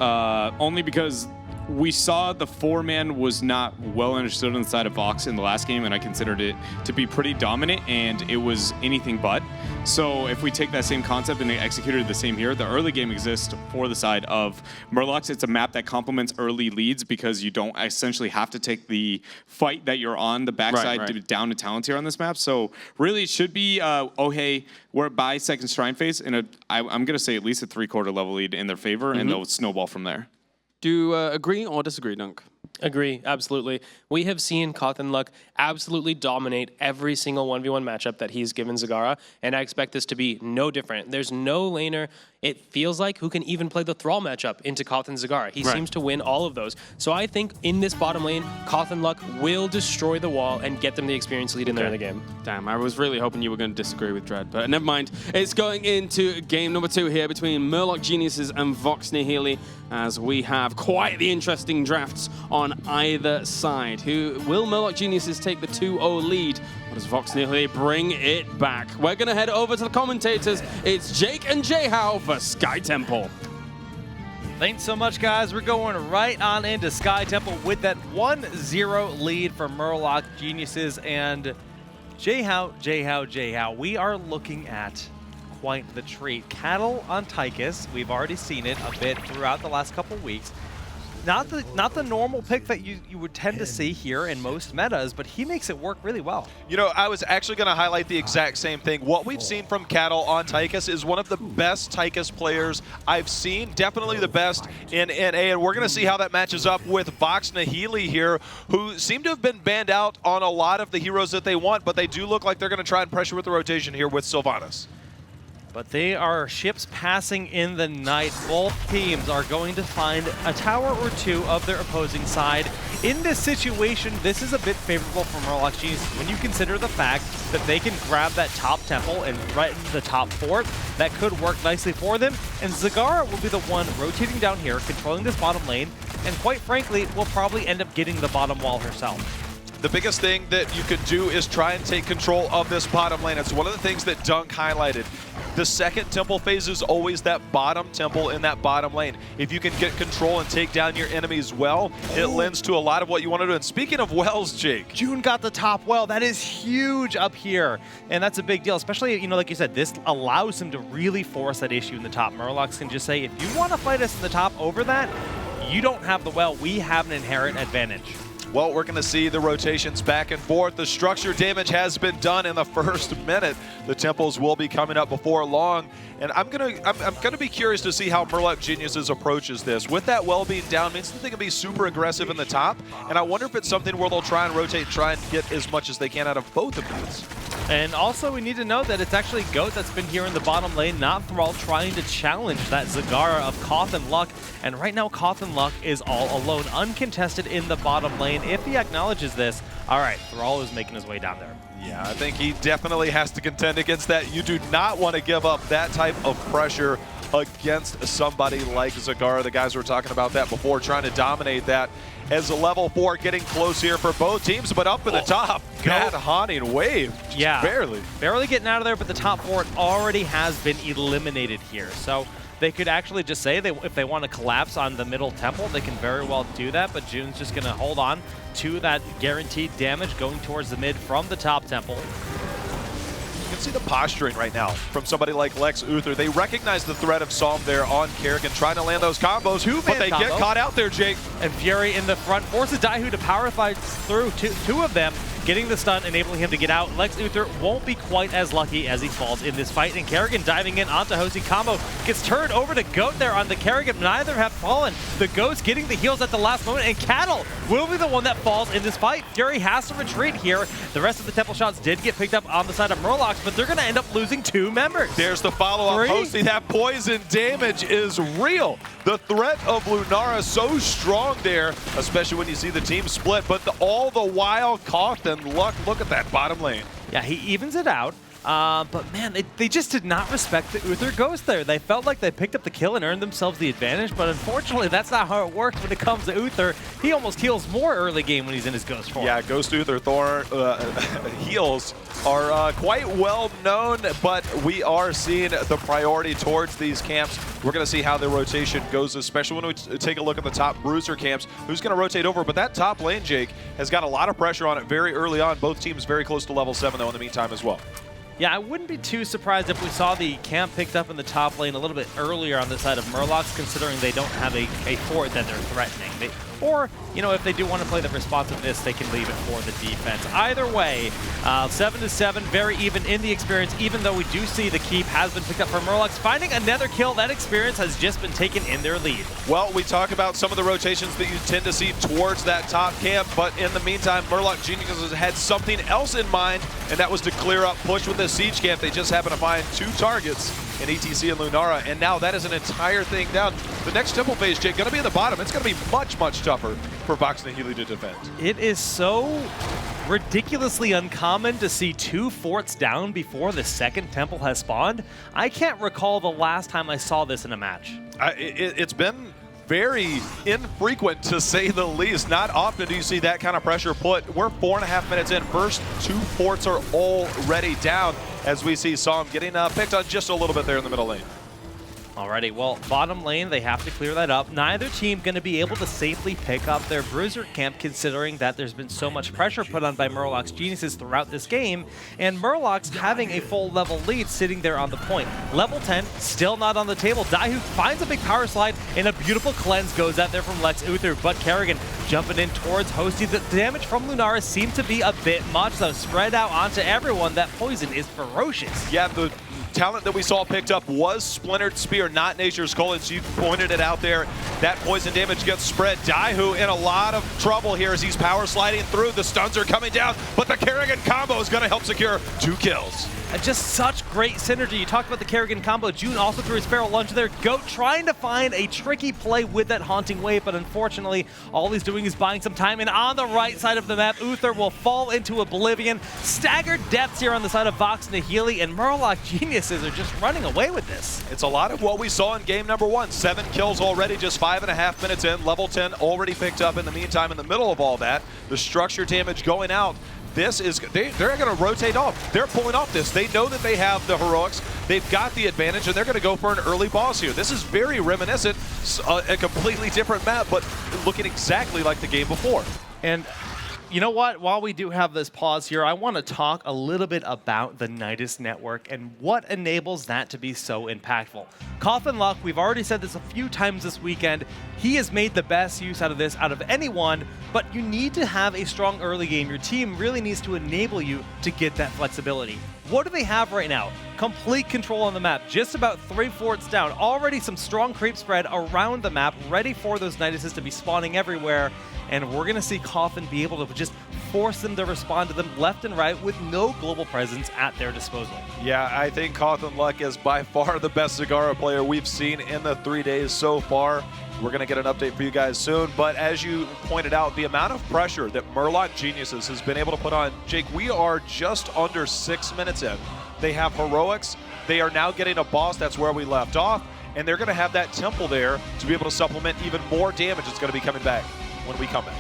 only because we saw the 4-man was not well understood on the side of Vox in the last game, and I considered it to be pretty dominant, and it was anything but. So if we take that same concept and execute it the same here, the early game exists for the side of Murlocs. It's a map that complements early leads because you don't essentially have to take the fight that you're on the backside down to Talontier on this map. So really it should be, oh hey, we're by second shrine phase, and I'm going to say at least a 3/4 level lead in their favor, and they'll snowball from there. Do you agree or disagree, Dunk? Agree, absolutely. We have seen Cawthon Luck absolutely dominate every single 1v1 matchup that he's given Zagara, and I expect this to be no different. There's no laner, it feels like, who can even play the Thrall matchup into Cawthon Zagara. He seems to win all of those. So I think in this bottom lane, Cawthon Luck will destroy the wall and get them the experience lead in there in the game. Damn, I was really hoping you were going to disagree with Dread, but never mind. It's going into game number 2 here between Murloc Geniuses and Vox Nihili, as we have quite the interesting drafts on either side. Who will Murloc Geniuses take the 2-0 lead? Or does Vox Nihili bring it back? We're going to head over to the commentators. It's Jake and Jayhow for Sky Temple. Thanks so much, guys. We're going right on into Sky Temple with that 1-0 lead for Murloc Geniuses. And Jayhow, we are looking at quite the treat. Cattle on Tychus, we've already seen it a bit throughout the last couple weeks. Not the normal pick that you would tend to see here in most metas, but he makes it work really well. You know, I was actually going to highlight the exact same thing. What we've seen from Cattle on Tychus is one of the best Tychus players I've seen, definitely the best in NA, and we're going to see how that matches up with Vox Nihili here, who seem to have been banned out on a lot of the heroes that they want, but they do look like they're going to try and pressure with the rotation here with Sylvanas. But they are ships passing in the night. Both teams are going to find a tower or two of their opposing side. In this situation, this is a bit favorable for Murloc Geniuses when you consider the fact that they can grab that top temple and threaten the top fort. That could work nicely for them. And Zagara will be the one rotating down here, controlling this bottom lane, and quite frankly, will probably end up getting the bottom wall herself. The biggest thing that you could do is try and take control of this bottom lane. It's one of the things that Dunk highlighted. The second temple phase is always that bottom temple in that bottom lane. If you can get control and take down your enemies well, it lends to a lot of what you want to do. And speaking of wells, Jake. June got the top well. That is huge up here. And that's a big deal, especially, you know, like you said, this allows him to really force that issue in the top. Murlocs can just say, if you want to fight us in the top over that, you don't have the well. We have an inherent advantage. Well, we're going to see the rotations back and forth. The structure damage has been done in the first minute. The temples will be coming up before long. And I'm gonna be curious to see how Murloc Geniuses approaches this. With that well being down, means that they can be super aggressive in the top. And I wonder if it's something where they'll try and rotate, try and get as much as they can out of both of these. And also, we need to note that it's actually Goat that's been here in the bottom lane, not Thrall, trying to challenge that Zagara of Cawthon Luck. And right now, Cawthon Luck is all alone, uncontested in the bottom lane. If he acknowledges this, all right, Thrall is making his way down there. Yeah, I think he definitely has to contend against that. You do not want to give up that type of pressure against somebody like Zagara. The guys were talking about that before, trying to dominate that. As a level 4 getting close here for both teams, but up in the top, bad haunting wave. Yeah, barely getting out of there, but the top fort already has been eliminated here. So they could actually just say if they want to collapse on the middle temple, they can very well do that, but June's just going to hold on to that guaranteed damage going towards the mid from the top temple. You can see the posturing right now from somebody like Lex Uther. They recognize the threat of Psalm there on Kerrigan, trying to land those combos, but they get caught out there, Jake. And Fury in the front forces Daihu to power fight through two of them, getting the stun, enabling him to get out. Lex Uther won't be quite as lucky as he falls in this fight, and Kerrigan diving in onto Hosey combo gets turned over to Goat there on the Kerrigan. Neither have fallen. The Goat's getting the heals at the last moment, and Cattle will be the one that falls in this fight. Fury has to retreat here. The rest of the temple shots did get picked up on the side of Murloc, but they're going to end up losing 2 members. There's the follow-up. Hosey, that poison damage is real. The threat of Lunara so strong there, especially when you see the team split, but all the while, Cawthon Luck, look at that bottom lane. Yeah, he evens it out. But man, they just did not respect the Uther Ghost there. They felt like they picked up the kill and earned themselves the advantage, but unfortunately that's not how it works when it comes to Uther. He almost heals more early game when he's in his Ghost form. Yeah, Ghost Uther heals are quite well known, but we are seeing the priority towards these camps. We're going to see how the rotation goes, especially when we take a look at the top Bruiser camps. Who's going to rotate over? But that top lane, Jake, has got a lot of pressure on it very early on. Both teams very close to level 7, though, in the meantime as well. Yeah, I wouldn't be too surprised if we saw the camp picked up in the top lane a little bit earlier on the side of Murlocs, considering they don't have a fort that they're threatening. Or, you know, if they do want to play the responsiveness, they can leave it for the defense. Either way, 7-7, very even in the experience, even though we do see the keep has been picked up for Murloc. Finding another kill, that experience has just been taken in their lead. Well, we talk about some of the rotations that you tend to see towards that top camp, but in the meantime, Murloc Geniuses had something else in mind, and that was to clear up push with the siege camp. They just happened to find 2 targets in ETC and Lunara, and now that is an entire thing down. The next temple phase, Jake, going to be in the bottom. It's going to be much, much tougher for Vox Nihili to defend. It is so ridiculously uncommon to see 2 forts down before the second temple has spawned. I can't recall the last time I saw this in a match. It's been very infrequent, to say the least. Not often do you see that kind of pressure put. We're 4.5 minutes in. First 2 forts are already down as we see Psalm getting picked on just a little bit there in the middle lane. Alrighty, well, bottom lane, they have to clear that up. Neither team going to be able to safely pick up their Bruiser camp, considering that there's been so much pressure put on by Murloc's Geniuses throughout this game, and Murloc's having a full level lead sitting there on the point. Level 10, still not on the table. Daihu finds a big power slide, and a beautiful cleanse goes out there from Lex Uther, but Kerrigan jumping in towards Hosty. The damage from Lunara seemed to be a bit much, though. Spread out onto everyone. That poison is ferocious. Yeah, the talent that we saw picked up was Splintered Spear, not Nature's Colon. So you pointed it out there. That poison damage gets spread. Daihu in a lot of trouble here as he's power sliding through. The stuns are coming down, but the Kerrigan combo is going to help secure 2 kills. Just such great synergy. You talked about the Kerrigan combo. June also threw his Feral Lunge there. Goat trying to find a tricky play with that Haunting Wave, but unfortunately, all he's doing is buying some time. And on the right side of the map, Uther will fall into oblivion. Staggered deaths here on the side of Vox Nihili, and Murloc Geniuses are just running away with this. It's a lot of what we saw in game number 1. 7 kills already, just 5.5 minutes in. Level 10 already picked up in the meantime. In the middle of all that, the structure damage going out. This is, they're going to rotate off. They're pulling off this. They know that they have the heroics. They've got the advantage, and they're going to go for an early boss here. This is very reminiscent, a completely different map, but looking exactly like the game before. And you know what? While we do have this pause here, I want to talk a little bit about the Nidus network and what enables that to be so impactful. Coffin Luck, we've already said this a few times this weekend, he has made the best use out of this out of anyone, but you need to have a strong early game. Your team really needs to enable you to get that flexibility. What do they have right now? Complete control on the map, just about 3 forts down. Already some strong creep spread around the map, ready for those Niduses to be spawning everywhere. And we're going to see Coffin be able to just force them to respond to them left and right with no global presence at their disposal. Yeah, I think Coffin Luck is by far the best Zagara player we've seen in the 3 days so far. We're going to get an update for you guys soon. But as you pointed out, the amount of pressure that Murloc Geniuses has been able to put on, Jake, we are just under 6 minutes in. They have heroics. They are now getting a boss. That's where we left off. And they're going to have that temple there to be able to supplement even more damage that's going to be coming back when we come back.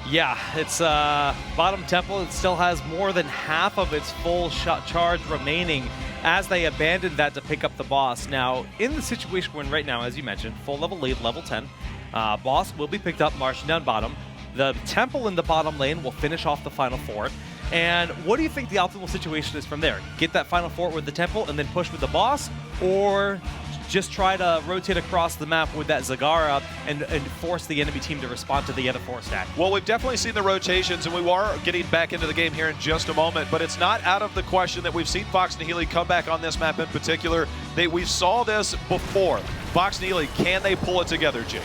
Yeah, it's bottom temple. It still has more than half of its full shot charge remaining as they abandoned that to pick up the boss. Now, in the situation we're in right now, as you mentioned, full level lead, level 10. Boss will be picked up, marching down bottom. The temple in the bottom lane will finish off the final fort. And what do you think the optimal situation is from there? Get that final fort with the temple and then push with the boss? Or just try to rotate across the map with that Zagara and force the enemy team to respond to the other 4 stack? Well, we've definitely seen the rotations, and we are getting back into the game here in just a moment, but it's not out of the question that we've seen Vox Nihili come back on this map in particular. We saw this before. Vox Nihili, can they pull it together, Jake?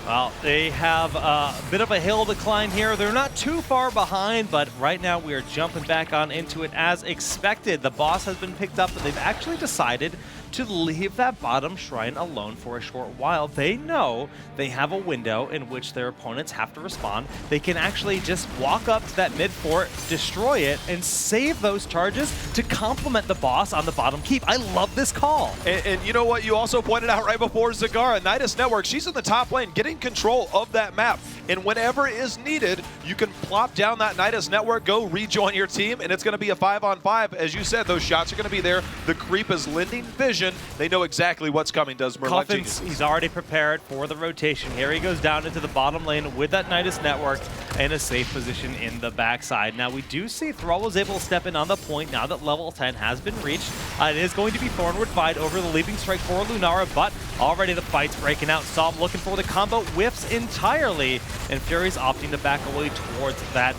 Well, they have a bit of a hill to climb here. They're not too far behind, but right now we are jumping back on into it as expected. The boss has been picked up, but they've actually decided to leave that bottom shrine alone for a short while. They know they have a window in which their opponents have to respond. They can actually just walk up to that mid fort, destroy it, and save those charges to complement the boss on the bottom keep. I love this call. And you know what? You also pointed out right before Zagara, Nidus Network, she's in the top lane, getting control of that map. And whenever is needed, you can plop down that Nidus Network, go rejoin your team, and it's going to be a 5-on-5. As you said, those shots are going to be there. The creep is lending vision. They know exactly what's coming, does Murloc Geniuses. He's already prepared for the rotation. Here he goes down into the bottom lane with that Nidus Network. in a safe position in the backside. Now, we do see Thrall was able to step in on the point now that level 10 has been reached. It is going to be Thornwood fight over the leaping strike for Lunara, but already the fight's breaking out. Psalm looking for the combo, whiffs entirely, and Fury's opting to back away towards that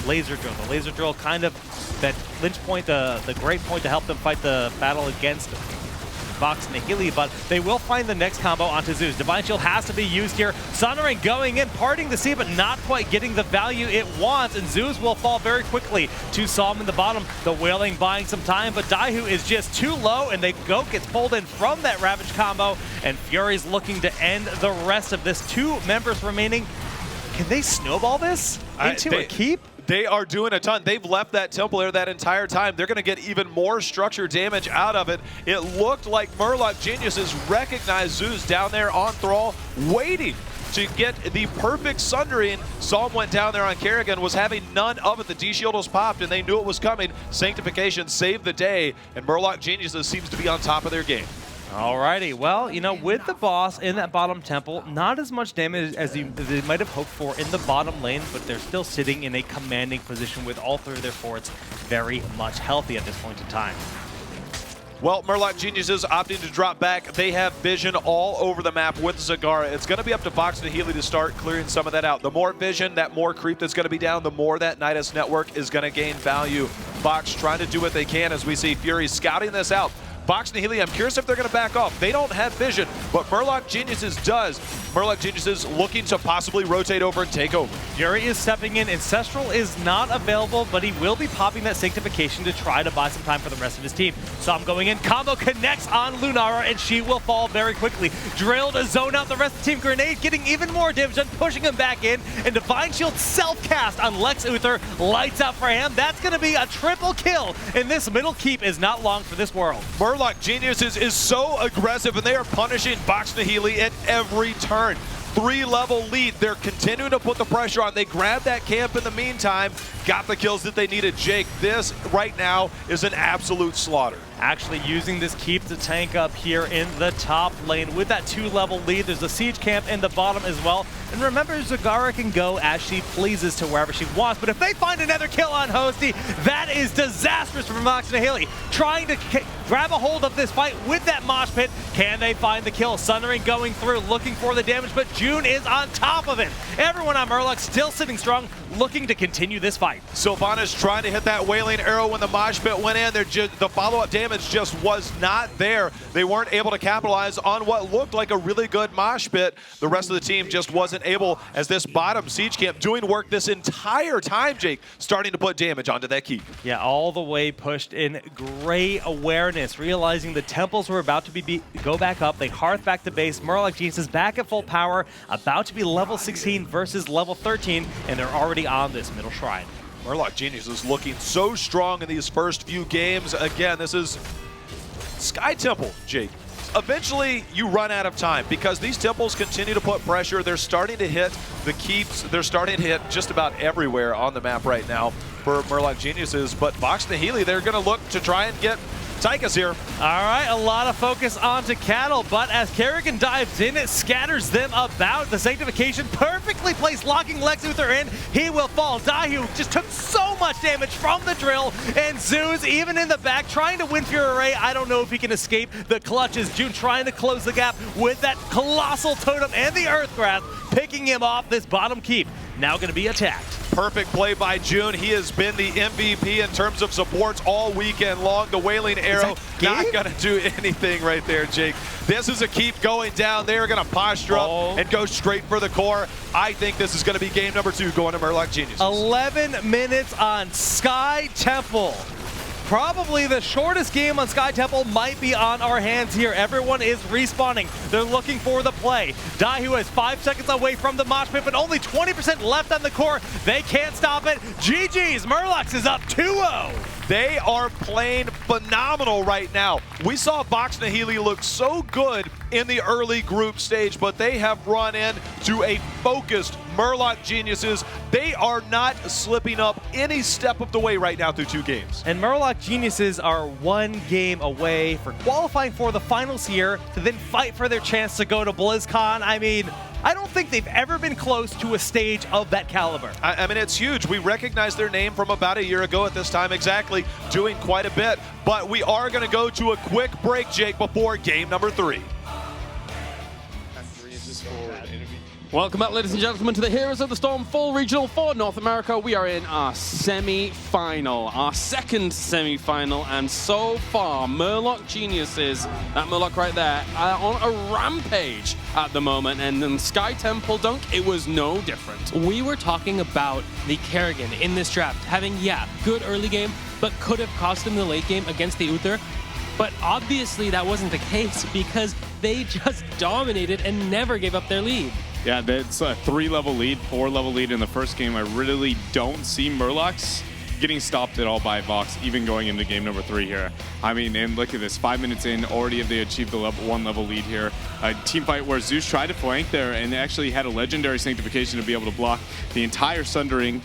laser drill. The laser drill kind of that lynch point, the great point to help them fight the battle against Vox Nihili, but they will find the next combo onto Zeus. Divine Shield has to be used here. Sundering going in, parting the sea, but not quite getting the value it wants, and Zeus will fall very quickly to Psalm in the bottom. The Wailing buying some time, but Daihu is just too low, and the Goat gets pulled in from that Ravage combo, and Fury's looking to end the rest of this. 2 members remaining. Can they snowball this into a keep? They are doing a ton. They've left that temple there that entire time. They're going to get even more structure damage out of it. It looked like Murloc Geniuses recognized Zeus down there on Thrall, waiting to get the perfect sundering. Psalm went down there on Kerrigan, was having none of it. The D-Shield was popped, and they knew it was coming. Sanctification saved the day, and Murloc Geniuses seems to be on top of their game. Alrighty, well, you know, with the boss in that bottom temple, not as much damage as they might have hoped for in the bottom lane, but they're still sitting in a commanding position with all 3 of their forts very much healthy at this point in time. Well, Murloc Geniuses opting to drop back. They have vision all over the map with Zagara. It's going to be up to Vox Nihili to start clearing some of that out. The more vision, that more creep that's going to be down, the more that Nidus network is going to gain value. Vox trying to do what they can as we see Fury scouting this out. Vox Nihili, I'm curious if they're going to back off. They don't have vision, but Murloc Geniuses does. Murloc Geniuses looking to possibly rotate over and take over. Fury is stepping in. Ancestral is not available, but he will be popping that Sanctification to try to buy some time for the rest of his team. Psalm going in. Combo connects on Lunara, and she will fall very quickly. Drill to zone out the rest of the team. Grenade getting even more damage and pushing him back in. And Divine Shield self-cast on Lex Uther. Lights out for him. That's going to be a triple kill, and this middle keep is not long for this world. Murloc Geniuses is so aggressive, and they are punishing Vox Nihili at every turn. 3-level lead. They're continuing to put the pressure on. They grabbed that camp in the meantime, got the kills that they needed. Jake, this right now is an absolute slaughter. Actually using this keep to tank up here in the top lane with that 2-level lead. There's a siege camp in the bottom as well. And remember, Zagara can go as she pleases to wherever she wants. But if they find another kill on Hosty, that is disastrous for Vox Nihili. Trying to grab a hold of this fight with that mosh pit. Can they find the kill? Sundering going through, looking for the damage, but June is on top of it. Everyone on Murloc still sitting strong, looking to continue this fight. Sylvanas trying to hit that Wailing Arrow when the mosh pit went in. The follow-up damage just was not there. They weren't able to capitalize on what looked like a really good mosh pit. The rest of the team just wasn't able, as this bottom siege camp doing work this entire time, Jake, starting to put damage onto that keep. Yeah, all the way pushed in. Great awareness, realizing the temples were about to go back up. They hearth back to base. Murloc Geniuses back at full power, about to be level 16 versus level 13, and they're already on this middle shrine. Murloc Geniuses looking so strong in these first few games. Again, this is Sky Temple, Jake. Eventually, you run out of time because these temples continue to put pressure. They're starting to hit the keeps. They're starting to hit just about everywhere on the map right now for Murloc Geniuses. But Vox Nihili, they're going to look to try and get Tychus here. All right, a lot of focus onto Cattle, but as Kerrigan dives in, it scatters them about. The Sanctification perfectly placed, locking Lex Uther in. He will fall. Daihu just took so much damage from the drill, and Zeus, even in the back, trying to win Fury Ray. I don't know if he can escape the clutches. June trying to close the gap with that colossal totem and the Earth Grasp, picking him off this bottom keep. Now going to be attacked. Perfect play by June. He has been the MVP in terms of supports all weekend long. The Wailing Arrow not going to do anything right there, Jake. This is a keep going down. They're going to posture up and go straight for the core. I think this is going to be game number 2 going to Murloc Geniuses. 11 minutes on Sky Temple. Probably the shortest game on Sky Temple might be on our hands here. Everyone is respawning. They're looking for the play. Daihu is 5 seconds away from the mosh pit, but only 20% left on the core. They can't stop it. GG's, Murloc is up 2-0. They are playing phenomenal right now. We saw Vox Nihili look so good in the early group stage, but they have run into a focused Murloc Geniuses. They are not slipping up any step of the way right now through 2 games. And Murloc Geniuses are 1 game away for qualifying for the finals here to then fight for their chance to go to BlizzCon. I mean, I don't think they've ever been close to a stage of that caliber. I mean, it's huge. We recognize their name from about a year ago at this time exactly, doing quite a bit. But we are going to go to a quick break, Jake, before game number 3. Welcome back, ladies and gentlemen, to the Heroes of the Storm Fall Regional for North America. We are in our semi-final, our second semi-final, and so far, Murloc Geniuses, that Murloc right there, are on a rampage at the moment, and in Sky Temple Dunk, it was no different. We were talking about the Kerrigan in this draft having, good early game, but could have cost him the late game against the Uther. But obviously that wasn't the case because they just dominated and never gave up their lead. Yeah, that's a 3-level lead, 4-level lead in the first game. I really don't see Murlocs getting stopped at all by Vox, even going into game number 3 here. I mean, and look at this, 5 minutes in, already have they achieved the 1-level lead here. A team fight where Zeus tried to flank there and actually had a legendary sanctification to be able to block the entire Sundering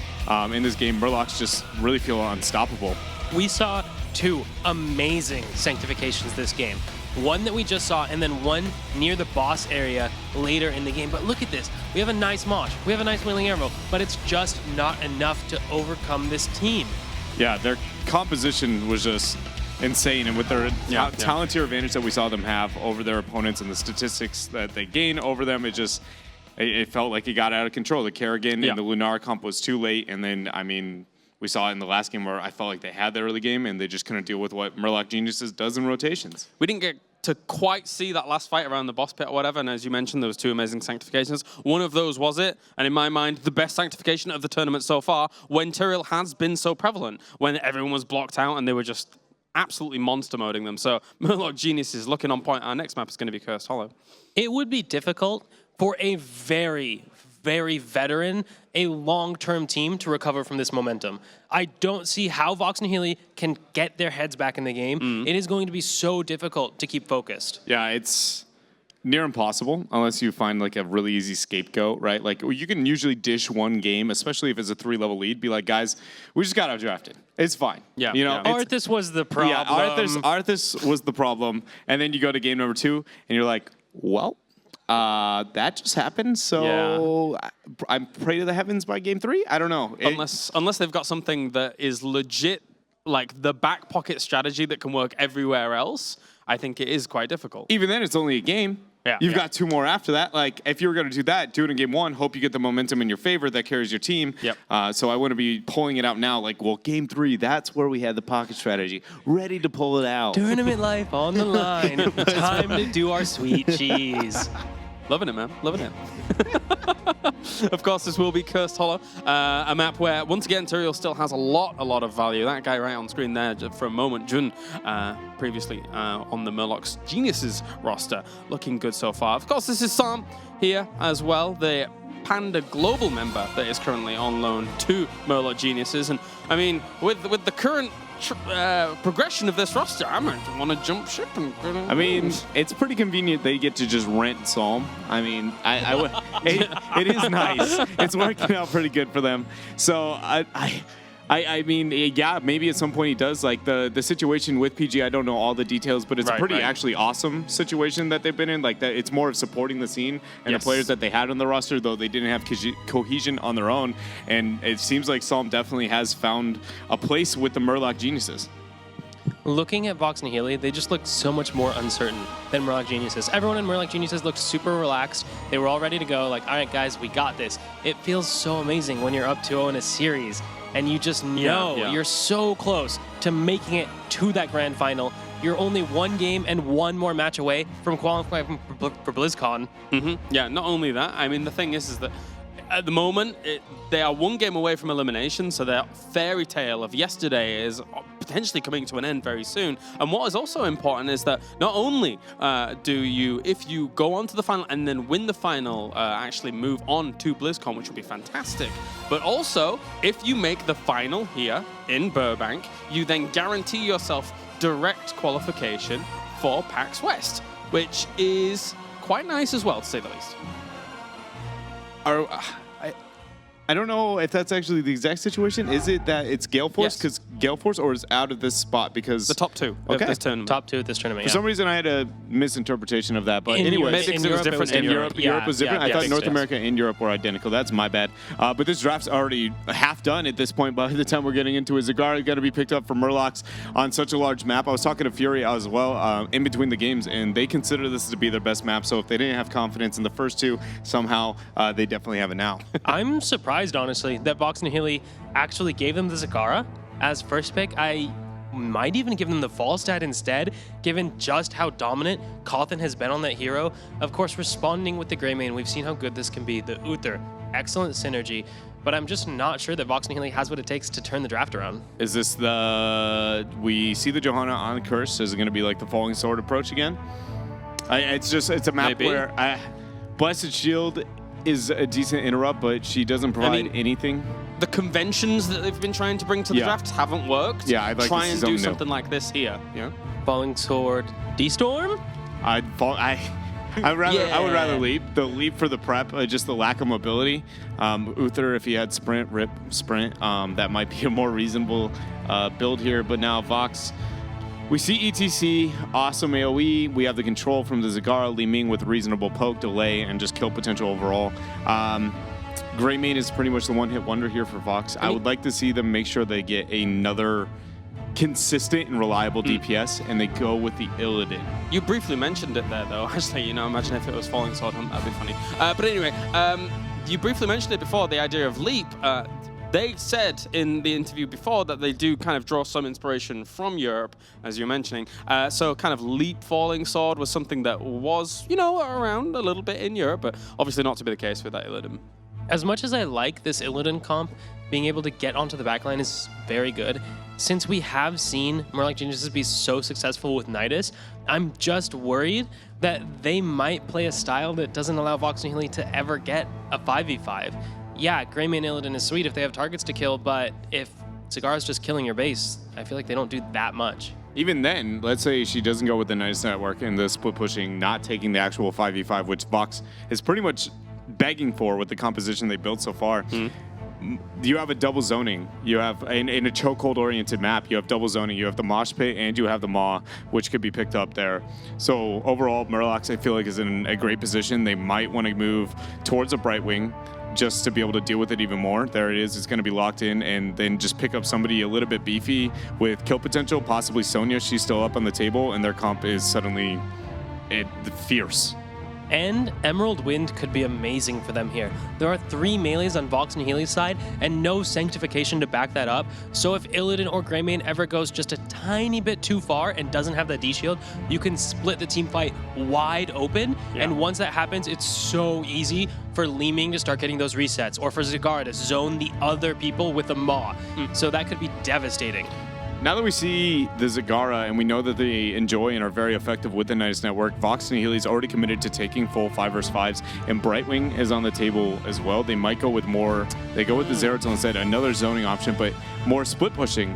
in this game. Murlocs just really feel unstoppable. We saw 2 amazing sanctifications this game. One that we just saw, and then one near the boss area later in the game. But look at this. We have a nice Mosh. We have a nice Wailing Arrow, but it's just not enough to overcome this team. Yeah, their composition was just insane, and with their talent tier advantage that we saw them have over their opponents and the statistics that they gain over them, it felt like it got out of control. The Kerrigan and the Lunar comp was too late, and then, I mean, we saw it in the last game where I felt like they had the early game and they just couldn't deal with what Murloc Geniuses does in rotations. We didn't get to quite see that last fight around the boss pit or whatever, and as you mentioned, there was 2 amazing sanctifications. One of those was it, and in my mind, the best sanctification of the tournament so far, when Tyrael has been so prevalent, when everyone was blocked out and they were just absolutely monster moding them. So Murloc Geniuses looking on point. Our next map is going to be Cursed Hollow. It would be difficult for a very veteran, a long-term team to recover from this momentum. I don't see how Vox Nihili can get their heads back in the game. It is going to be so difficult to keep focused. Yeah, it's near impossible unless you find like a really easy scapegoat, right? Like you can usually dish one game, especially if it's a 3-level lead, be like, guys, we just got outdrafted. It's fine. Yeah. You know, Arthas was the problem. Yeah, Arthas was the problem. And then you go to game number 2 and you're like, well, that just happened, so I pray to the heavens by game 3. I don't know. Unless they've got something that is legit, like the back pocket strategy that can work everywhere else, I think it is quite difficult. Even then, it's only a game. Yeah. You've got 2 more after that. Like, if you were going to do that, do it in game 1. Hope you get the momentum in your favor that carries your team. Yep. So I wouldn't be pulling it out now. Like, well, game 3, that's where we had the pocket strategy. Ready to pull it out. Tournament life on the line. Time to do our sweet cheese. Loving it, man. Loving it. Of course, this will be Cursed Hollow, a map where, once again, Tyrael still has a lot of value. That guy right on screen there for a moment, Jun, previously on the Murloc Geniuses roster, looking good so far. Of course, this is Sam here as well, the Panda Global member that is currently on loan to Murloc Geniuses. And, I mean, with the current progression of this roster, I might want to jump ship. I mean, it's pretty convenient they get to just rent Psalm. I mean, it is nice. It's working out pretty good for them. So I mean, yeah, maybe at some point he does. Like the situation with PG, I don't know all the details, but it's a pretty actually awesome situation that they've been in. Like that, it's more of supporting the scene and the players that they had on the roster, though they didn't have cohesion on their own. And it seems like Psalm definitely has found a place with the Murloc Geniuses. Looking at Vox Nihili, they just look so much more uncertain than Murloc Geniuses. Everyone in Murloc Geniuses looked super relaxed. They were all ready to go, like, all right, guys, we got this. It feels so amazing when you're up 2-0 in a series, and you just know you're so close to making it to that grand final. You're only 1 game and 1 more match away from qualifying for BlizzCon. Yeah, not only that, I mean, the thing is that at the moment, they are 1 game away from elimination, so their fairy tale of yesterday is potentially coming to an end very soon. And what is also important is that not only do you, if you go on to the final and then win the final, actually move on to BlizzCon, which would be fantastic, but also, if you make the final here in Burbank, you then guarantee yourself direct qualification for PAX West, which is quite nice as well, to say the least. I don't know if that's actually the exact situation. Is it that it's Gale Force? Because Gale Force, or is out of this spot because The top 2 Okay. of this tournament. Top 2 at this tournament. for some reason I had a misinterpretation of that. But anyway, Maybe because it was different in Europe, Europe was different. I thought North America. America and Europe were identical. That's my bad. But this draft's already half done at this point. By the time we're getting into it, Zagara got to be picked up for Murlocs on such a large map. I was talking to Fury as well in between the games, and they consider this to be their best map. So if they didn't have confidence in the first 2, somehow they definitely have it now. I'm surprised, honestly, that Vox Nihili actually gave them the Zagara as first pick. I might even give them the Falstad instead, given just how dominant Cawthon has been on that hero. Of course, responding with the Greymane, we've seen how good this can be. The Uther, excellent synergy, but I'm just not sure that Vox Nihili has what it takes to turn the draft around. Is this we see the Johanna on Curse? Is it going to be like the Falling Sword approach again? It's a map Maybe. where Blessed Shield is a decent interrupt, but she doesn't provide anything. The conventions that they've been trying to bring to the draft haven't worked. Yeah, I'd like to try see and something do new. something like this here. Yeah. Falling Sword, D-Storm? I would rather leap. The leap for the prep, just the lack of mobility. Uther, if he had sprint, rip sprint, that might be a more reasonable build here. But now Vox, we see ETC, awesome AoE. We have the control from the Zagara, Li Ming with reasonable poke, delay, and just kill potential overall. Greymane is pretty much the one-hit wonder here for Vox. I would like to see them make sure they get another consistent and reliable DPS, and they go with the Illidan. You briefly mentioned it there, though. Actually, imagine if it was Falling Sword Hunt, that'd be funny. But anyway, you briefly mentioned it before, the idea of leap. They said in the interview before that they do kind of draw some inspiration from Europe, as you're mentioning. So kind of leap Falling Sword was something that was, around a little bit in Europe, but obviously not to be the case with that Illidan. As much as I like this Illidan comp, being able to get onto the backline is very good. Since we have seen Murloc Geniuses be so successful with Nidus, I'm just worried that they might play a style that doesn't allow Vox Nihili to ever get a 5v5. Yeah, Greymane Illidan is sweet if they have targets to kill, but if Zagara's just killing your base, I feel like they don't do that much. Even then, let's say she doesn't go with the Nidus network and the split pushing, not taking the actual 5v5, which Vox is pretty much begging for with the composition they built so far. You have a double zoning. You have, in a chokehold oriented map, you have double zoning. You have the Mosh Pit and you have the Maw, which could be picked up there. So overall, Murlocs, I feel like, is in a great position. They might want to move towards a Brightwing just to be able to deal with it even more. There it is. It's going to be locked in, and then just pick up somebody a little bit beefy with kill potential, possibly Sonya. She's still up on the table, and their comp is suddenly fierce. And Emerald Wind could be amazing for them here. There are 3 melees on Vox Nihili's side and no sanctification to back that up. So if Illidan or Greymane ever goes just a tiny bit too far and doesn't have that D-shield, you can split the team fight wide open. Yeah. And once that happens, it's so easy for Li Ming to start getting those resets or for Zagara to zone the other people with a Maw. So that could be devastating. Now that we see the Zagara and we know that they enjoy and are very effective with the Nidus network, Vox Nihili's already committed to taking full 5 vs 5s, and Brightwing is on the table as well. They might go with more. They go with the Zeratul instead, another zoning option, but more split pushing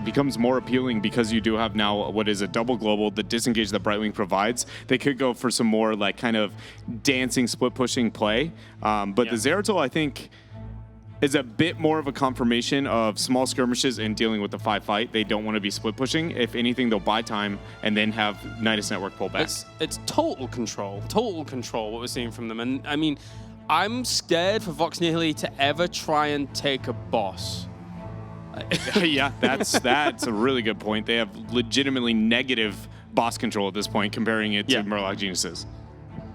becomes more appealing because you do have now what is a double global, the disengage that Brightwing provides. They could go for some more like kind of dancing split pushing play, but the Zeratul, I think, is a bit more of a confirmation of small skirmishes and dealing with the 5 fight. They don't want to be split pushing. If anything, they'll buy time and then have Nidus network pull back. It's total control what we're seeing from them. And I mean, I'm scared for Vox Nihili to ever try and take a boss. Yeah, that's a really good point. They have legitimately negative boss control at this point, comparing it to Murloc Geniuses.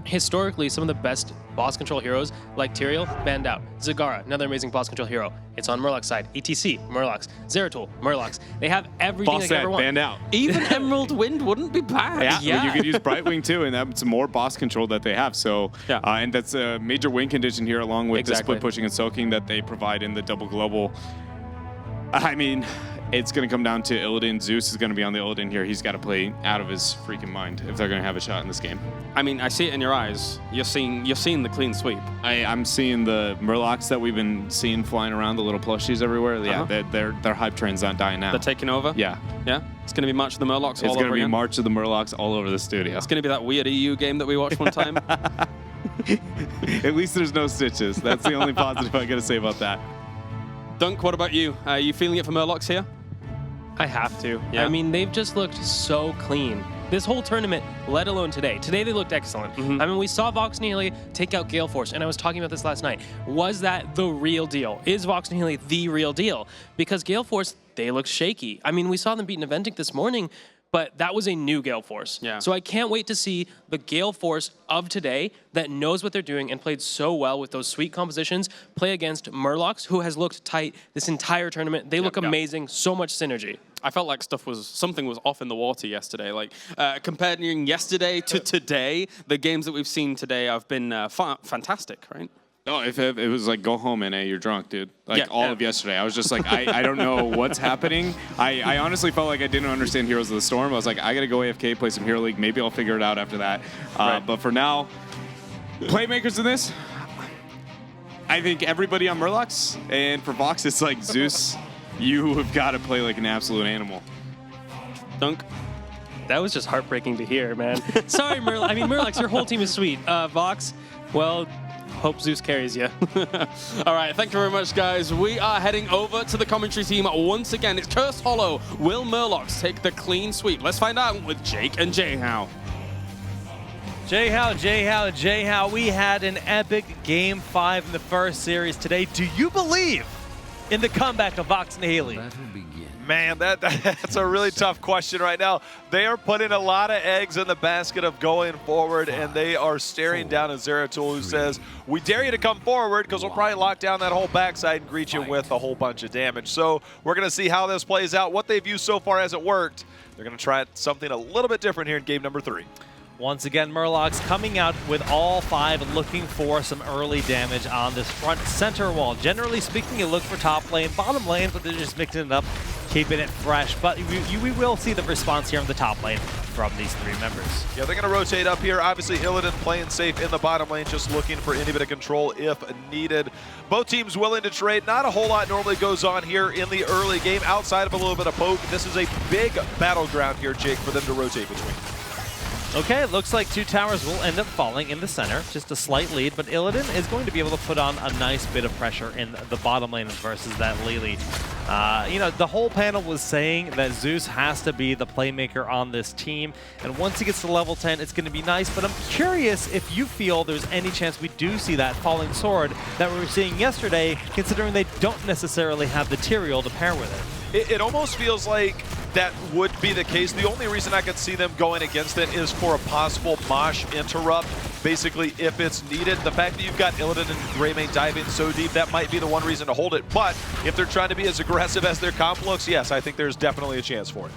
Historically, some of the best boss control heroes, like Tyrael, banned out. Zagara, another amazing boss control hero. It's on Murloc's side. ETC, Murlocs. Zeratul, Murlocs. They have everything they could ever want. Banned out. Even Emerald Wind wouldn't be bad. Yeah, you could use Brightwing too, and that's more boss control that they have. So, and that's a major win condition here, along with the split pushing and soaking that they provide in the double global. I mean, it's going to come down to Illidan. Zeus is going to be on the Illidan here. He's got to play out of his freaking mind if they're going to have a shot in this game. I mean, I see it in your eyes. You're seeing the clean sweep. I'm seeing the Murlocs that we've been seeing flying around, the little plushies everywhere. Yeah, their hype train's not dying now. They're taking over? Yeah. Yeah? It's going to be March of the Murlocs all over again? It's going to be March of the Murlocs all over the studio. It's going to be that weird EU game that we watched one time. At least there's no stitches. That's the only positive I got to say about that. Dunk, what about you? Are you feeling it for Murlocs here? I have to. Yeah. I mean, they've just looked so clean. This whole tournament, let alone today. Today they looked excellent. I mean, we saw Vox Nihili take out Gale Force, and I was talking about this last night. Was that the real deal? Is Vox Nihili the real deal? Because Gale Force, they look shaky. I mean, we saw them beat Eventic this morning, but that was a new Gale Force. Yeah. So I can't wait to see the Gale Force of today that knows what they're doing and played so well with those sweet compositions play against Murlocs, who has looked tight this entire tournament. They look amazing, so much synergy. I felt like something was off in the water yesterday. Like comparing yesterday to today, the games that we've seen today have been fantastic, right? No, if it was like go home and you're drunk, dude. Like Yeah, all yeah. of yesterday, I was just like, I don't know what's happening. I honestly felt like I didn't understand Heroes of the Storm. I was like, I gotta go AFK, play some Hero League. Maybe I'll figure it out after that. But for now, playmakers in this, I think everybody on Murlocs, and for Vox, it's like Zeus. You have got to play like an absolute animal. Dunk. That was just heartbreaking to hear, man. Sorry, Murloc. I mean, Murlocs, your whole team is sweet. Vox, well, hope Zeus carries you. All right, thank you very much, guys. We are heading over to the commentary team once again. It's Cursed Hollow. Will Murlocs take the clean sweep? Let's find out with Jake and Jayhow. Jayhow, we had an epic Game 5 in the first series today. Do you believe in the comeback of Vox Nihili? Man, that's a really tough question right now. They are putting a lot of eggs in the basket of going forward, and they are staring down at Zeratul, who says, we dare you to come forward because we'll probably lock down that whole backside and greet you with a whole bunch of damage. So we're going to see how this plays out. What they've used so far hasn't worked. They're going to try something a little bit different here in game number 3. Once again, Murlocs coming out with all 5 looking for some early damage on this front center wall. Generally speaking, you look for top lane, bottom lane, but they're just mixing it up, keeping it fresh. But we will see the response here on the top lane from these 3 members. Yeah, they're going to rotate up here. Obviously, Illidan playing safe in the bottom lane, just looking for any bit of control if needed. Both teams willing to trade. Not a whole lot normally goes on here in the early game outside of a little bit of poke. This is a big battleground here, Jake, for them to rotate between. Okay, it looks like 2 towers will end up falling in the center. Just a slight lead, but Illidan is going to be able to put on a nice bit of pressure in the bottom lane versus that Lili. You know, the whole panel was saying that Zeus has to be the playmaker on this team, and once he gets to level 10, it's going to be nice, but I'm curious if you feel there's any chance we do see that falling sword that we were seeing yesterday, considering they don't necessarily have the Tyrael to pair with it. It almost feels like that would be the case. The only reason I could see them going against it is for a possible Mosh interrupt, basically if it's needed. The fact that you've got Illidan and Greymane diving so deep, that might be the one reason to hold it. But if they're trying to be as aggressive as their comp looks, yes, I think there's definitely a chance for it.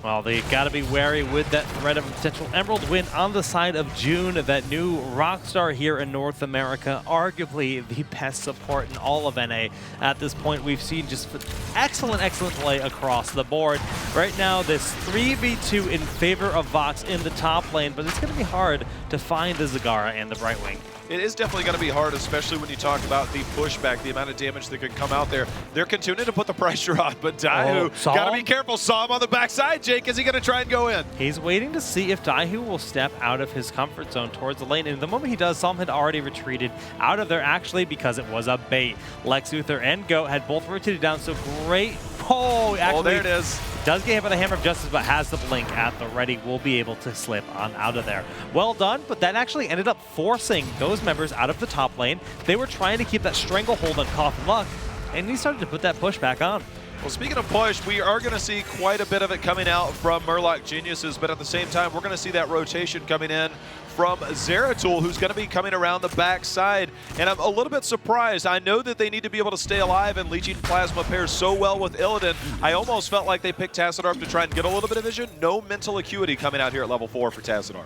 Well, they got to be wary with that threat of a potential Emerald win on the side of June, that new rock star here in North America, arguably the best support in all of NA. At this point, we've seen just excellent play across the board. Right now, this 3v2 in favor of Vox in the top lane, but it's going to be hard to find the Zagara and the Brightwing. It is definitely going to be hard, especially when you talk about the pushback, the amount of damage that could come out there. They're continuing to put the pressure on, but Daihu, got to be careful. Saw him on the backside, Jake. Is he going to try and go in? He's waiting to see if Daihu will step out of his comfort zone towards the lane, and the moment he does, Psalm had already retreated out of there, actually, because it was a bait. Lex Luthor and Goat had both rotated down, so great. Actually, there it is. Does get hit by the Hammer of Justice, but has the blink at the ready. Will be able to slip on out of there. Well done, but that actually ended up forcing those members out of the top lane. They were trying to keep that stranglehold on Cough and Luck, and he started to put that push back on. Well, speaking of push, we are going to see quite a bit of it coming out from Murloc Geniuses, but at the same time, we're going to see that rotation coming in from Zeratul, who's going to be coming around the backside. And I'm a little bit surprised. I know that they need to be able to stay alive, and Leeching Plasma pairs so well with Illidan. I almost felt like they picked Tassadar to try and get a little bit of vision. No mental acuity coming out here at level 4 for Tassadar.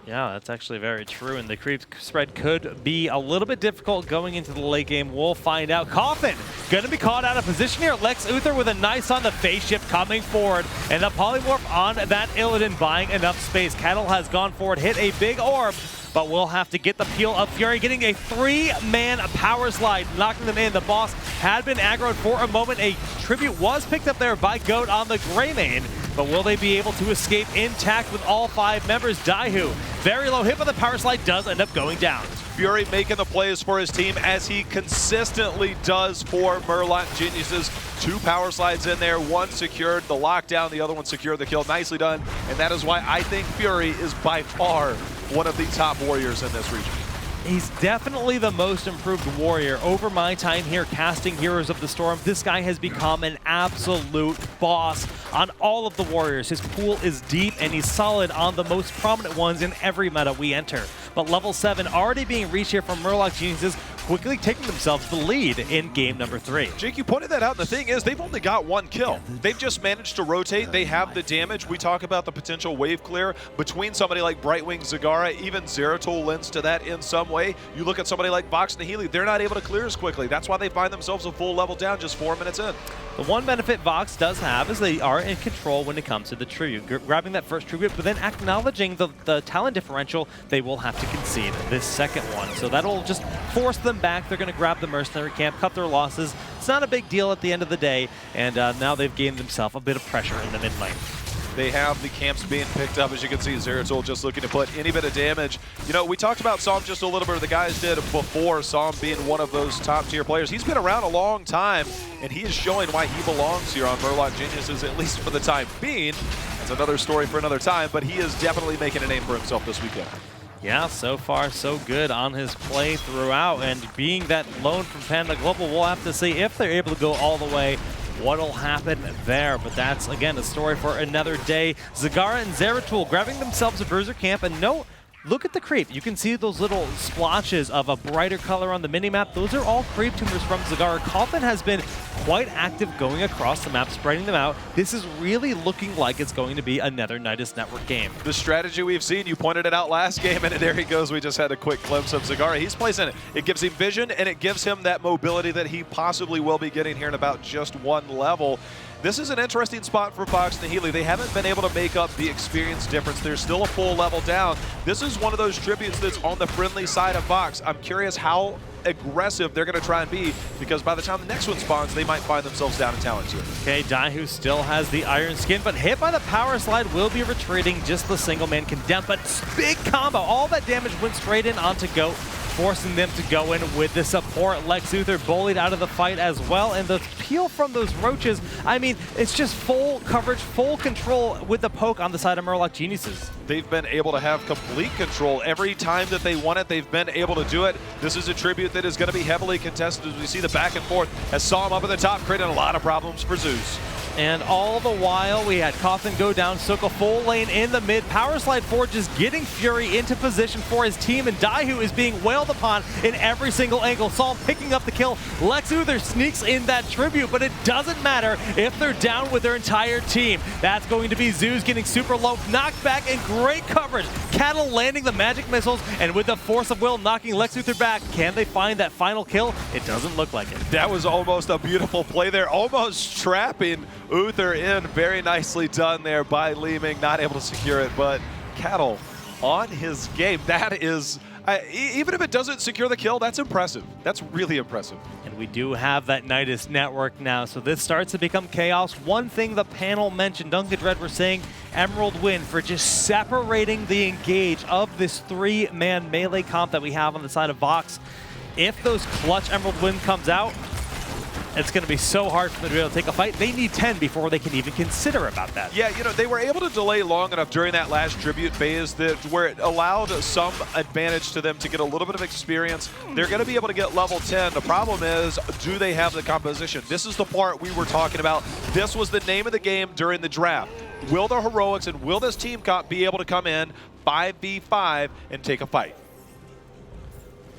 Yeah, that's actually very true, and the creep spread could be a little bit difficult going into the late game. We'll find out. Coffin going to be caught out of position here. Lex Luthor with a nice on the face shift coming forward, and the polymorph on that Illidan buying enough space. Kettle has gone forward, hit a big orb, but we'll have to get the peel of Fury, getting a 3-man power slide, knocking them in. The boss had been aggroed for a moment. A tribute was picked up there by Goat on the Greymane, but will they be able to escape intact with all 5 members? Daihu, very low hit, but the power slide does end up going down. Fury making the plays for his team as he consistently does for Murloc Geniuses. 2 power slides in there, 1 secured the lockdown, the other one secured the kill. Nicely done, and that is why I think Fury is by far one of the top warriors in this region. He's definitely the most improved warrior. Over my time here casting Heroes of the Storm, this guy has become an absolute boss on all of the warriors. His pool is deep and he's solid on the most prominent ones in every meta we enter. But level 7 already being reached here from Murloc Geniuses, quickly taking themselves the lead in game number 3. Jake, you pointed that out, and the thing is, they've only got 1 kill. They've just managed to rotate. They have the damage. We talk about the potential wave clear between somebody like Brightwing, Zagara, even Zeratul lends to that in some way. You look at somebody like Vox Nihili, they're not able to clear as quickly. That's why they find themselves a full level down just 4 minutes in. The one benefit Vox does have is they are in control when it comes to the tribute. Grabbing that first tribute, but then acknowledging the talent differential, they will have to concede this second one. So that'll just force them back. They're going to grab the mercenary camp, cut their losses. It's not a big deal at the end of the day, and now they've gained themselves a bit of pressure in the mid lane. They have the camps being picked up. As you can see, Zeratul just looking to put any bit of damage. You know, we talked about Psalm just a little bit, or the guys did before, Psalm being one of those top-tier players. He's been around a long time, and he is showing why he belongs here on Murloc Geniuses, at least for the time being. That's another story for another time, but he is definitely making a name for himself this weekend. Yeah, so far so good on his play throughout, and being that loan from Panda Global, we'll have to see if they're able to go all the way, what'll happen there. But that's, again, a story for another day. Zagara and Zeratul grabbing themselves a Bruiser camp, and no, look at the creep. You can see those little splotches of a brighter color on the minimap. Those are all creep tumors from Zagara. Coffin has been quite active going across the map, spreading them out. This is really looking like it's going to be another Nidus Network game. The strategy we've seen, you pointed it out last game, and there he goes. We just had a quick glimpse of Zagara. He's placing it. It gives him vision, and it gives him that mobility that he possibly will be getting here in about just 1 level. This is an interesting spot for Vox Nihili. They haven't been able to make up the experience difference. They're still a full level down. This is one of those tributes that's on the friendly side of Vox. I'm curious how aggressive they're going to try and be, because by the time the next one spawns, they might find themselves down in talent tier. Okay, Daihu still has the Iron Skin, but hit by the power slide, will be retreating. Just the single man condemned, but big combo. All that damage went straight in onto Goat, forcing them to go in with the support. Lex Luthor bullied out of the fight as well, and the peel from those roaches, I mean, it's just full coverage, full control with the poke on the side of Murloc Geniuses. They've been able to have complete control. Every time that they want it, they've been able to do it. This is a tribute that is going to be heavily contested as we see the back and forth, as Psalm up at the top, creating a lot of problems for Zeus. And all the while, we had Coffin go down, Soka full lane in the mid. Power Slide Forge is getting Fury into position for his team, and Daihu is being wailed upon in every single angle. Psalm picking up the kill. Lex Luthor sneaks in that tribute, but it doesn't matter if they're down with their entire team. That's going to be Zeus getting super low, knocked back, and great coverage. Cattle landing the magic missiles, and with the force of will knocking Lex Luthor back. Can they find that final kill? It doesn't look like it. That was almost a beautiful play there, almost trapping Uther in. Very nicely done there by Leeming, not able to secure it, but Cattle on his game. That is, even if it doesn't secure the kill, that's impressive. That's really impressive. And we do have that Nidus Network now, so this starts to become chaos. One thing the panel mentioned, Duncan Dread were saying, Emerald win for just separating the engage of this 3-man melee comp that we have on the side of Vox. If those clutch Emerald win comes out, it's going to be so hard for them to be able to take a fight. They need 10 before they can even consider about that. Yeah, you know, they were able to delay long enough during that last tribute phase that where it allowed some advantage to them to get a little bit of experience. They're going to be able to get level 10. The problem is, do they have the composition? This is the part we were talking about. This was the name of the game during the draft. Will the Heroics and will this team comp be able to come in 5v5 and take a fight?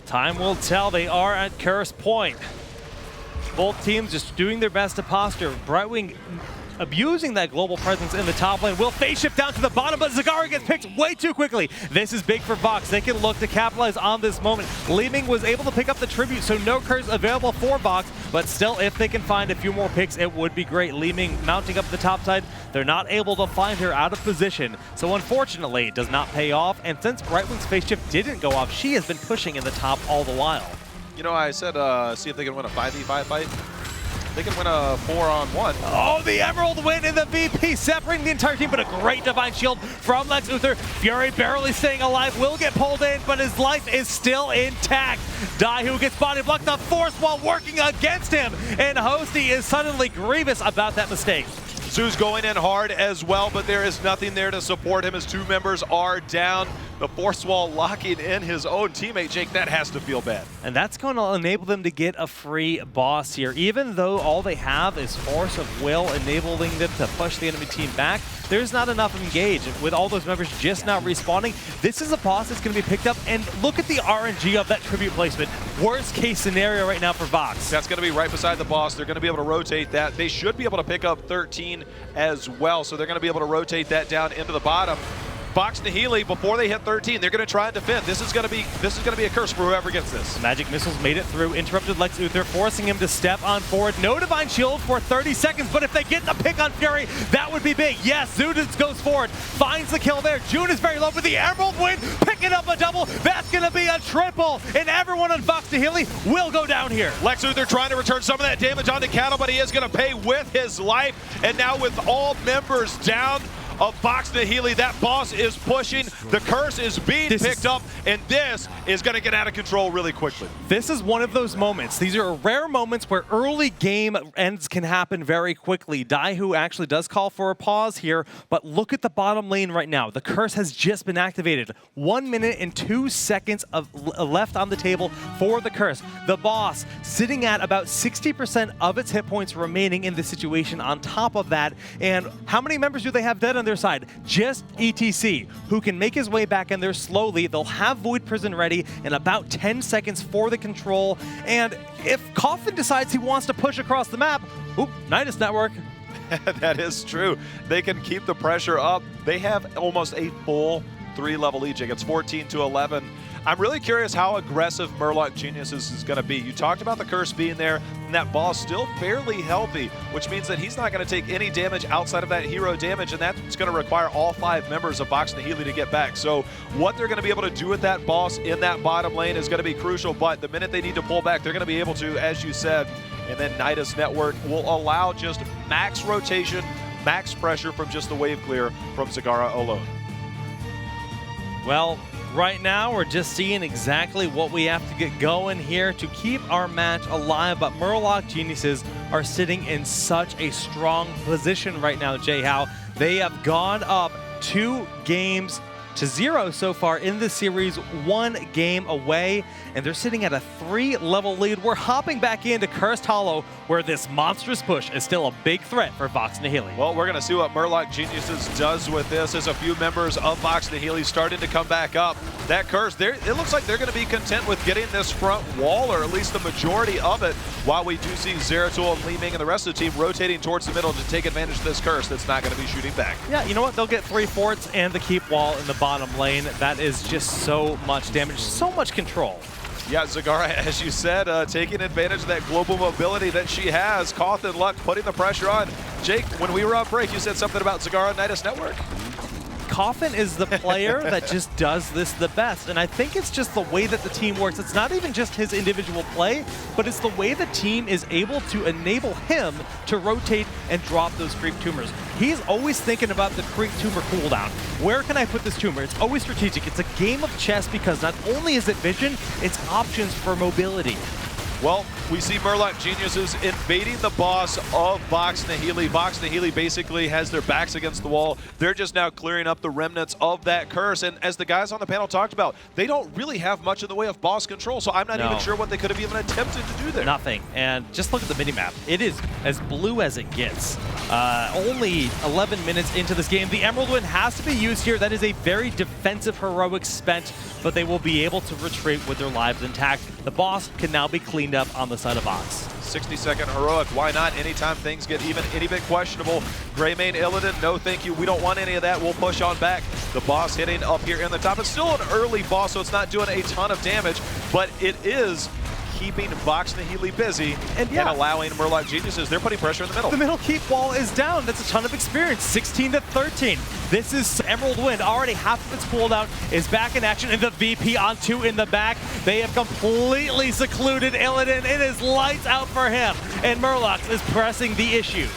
Time will tell. They are at Curse Point. Both teams just doing their best to posture. Brightwing abusing that global presence in the top lane. Will face shift down to the bottom, but Zagara gets picked way too quickly. This is big for Vox. They can look to capitalize on this moment. Leeming was able to pick up the tribute, so no curse available for Vox, but still, if they can find a few more picks, it would be great. Leeming mounting up the top side. They're not able to find her out of position, so unfortunately, it does not pay off. And since Brightwing's face shift didn't go off, she has been pushing in the top all the while. You know, I said see if they can win a 5v5 fight. They can win a 4-on-1. Oh, the Emerald win in the VP, separating the entire team, but a great Divine Shield from Lex Luthor. Fury barely staying alive, will get pulled in, but his life is still intact. Daihu gets body blocked, the Force Wall working against him, and Hosty is suddenly grievous about that mistake. Zoo's going in hard as well, but there is nothing there to support him as 2 members are down. The Force Wall locking in his own teammate. Jake, that has to feel bad. And that's going to enable them to get a free boss here. Even though all they have is Force of Will, enabling them to push the enemy team back, there's not enough engage. With all those members just now respawning, this is a boss that's going to be picked up. And look at the RNG of that tribute placement. Worst case scenario right now for Vox. That's going to be right beside the boss. They're going to be able to rotate that. They should be able to pick up 13 as well, so they're going to be able to rotate that down into the bottom. Vox Nihili, before they hit 13, they're going to try and defend. This is going to be a curse for whoever gets this. Magic Missiles made it through, interrupted Lex Luthor, forcing him to step on forward. No Divine Shield for 30 seconds, but if they get the pick on Fury, that would be big. Yes, Zudis goes forward, finds the kill there. June is very low, but the Emerald win, picking up a double. That's going to be a triple, and everyone on Vox Nihili will go down here. Lex Luthor trying to return some of that damage onto Cattle, but he is going to pay with his life. And now with all members down of Vox Nihili, that boss is pushing. The curse is being picked up, and this is going to get out of control really quickly. This is one of those moments. These are rare moments where early game ends can happen very quickly. Daihu actually does call for a pause here, but look at the bottom lane right now. The curse has just been activated. 1 minute and 2 seconds left on the table for the curse. The boss sitting at about 60% of its hit points remaining in this situation on top of that. And how many members do they have dead on their side? Just ETC, who can make his way back in there slowly. They'll have Void Prison ready in about 10 seconds for the control. And if Coffin decides he wants to push across the map, oop, Nidus Network. That is true. They can keep the pressure up. They have almost a full 3-level lead. It's 14-11. I'm really curious how aggressive Murloc Geniuses is going to be. You talked about the curse being there, and that boss still fairly healthy, which means that he's not going to take any damage outside of that hero damage, and that's going to require all 5 members of Vox Nihili to get back. So what they're going to be able to do with that boss in that bottom lane is going to be crucial, but the minute they need to pull back, they're going to be able to, as you said, and then Nidus Network will allow just max rotation, max pressure from just the wave clear from Zagara alone. Well, right now, we're just seeing exactly what we have to get going here to keep our match alive, but Murloc Geniuses are sitting in such a strong position right now, Jay-How. They have gone up 2 games to 0 so far in this series, 1 game away, and they're sitting at a 3-level lead. We're hopping back into Cursed Hollow, where this monstrous push is still a big threat for Vox Nihili. Well, we're going to see what Murloc Geniuses does with this as a few members of Vox Nihili starting to come back up. That curse, it looks like they're going to be content with getting this front wall, or at least the majority of it, while we do see Zeratul and Li Ming and the rest of the team rotating towards the middle to take advantage of this curse that's not going to be shooting back. Yeah, you know what? They'll get 3 forts and the keep wall in the bottom lane. That is just so much damage, so much control. Yeah, Zagara, as you said, taking advantage of that global mobility that she has. Koth and Luck putting the pressure on. Jake, when we were on break, you said something about Zagara Nidus Network. Coffin is the player that just does this the best, and I think it's just the way that the team works. It's not even just his individual play, but it's the way the team is able to enable him to rotate and drop those creep tumors. He's always thinking about the creep tumor cooldown. Where can I put this tumor? It's always strategic. It's a game of chess because not only is it vision, it's options for mobility. Well, we see Murloc Geniuses invading the boss of Vox Nihili. Vox Nihili basically has their backs against the wall. They're just now clearing up the remnants of that curse. And as the guys on the panel talked about, they don't really have much in the way of boss control. So I'm not even sure what they could have even attempted to do there. Nothing. And just look at the minimap. It is as blue as it gets. Only 11 minutes into this game. The Emerald Win has to be used here. That is a very defensive heroic spent, but they will be able to retreat with their lives intact. The boss can now be cleaned up on the side of Vox. 60-second heroic, why not? Anytime things get even any bit questionable. Greymane Illidan, no thank you. We don't want any of that. We'll push on back. The boss hitting up here in the top. It's still an early boss, so it's not doing a ton of damage, but it is keeping Vox Nihili busy and yeah. allowing Murloc Geniuses. They're putting pressure in the middle. The middle keep wall is down. That's a ton of experience. 16 to 13. This is Emerald Wind. Already half of its cooldown is back in action, and the VP on 2 in the back. They have completely secluded Illidan. It is lights out for him, and Murloc is pressing the issue.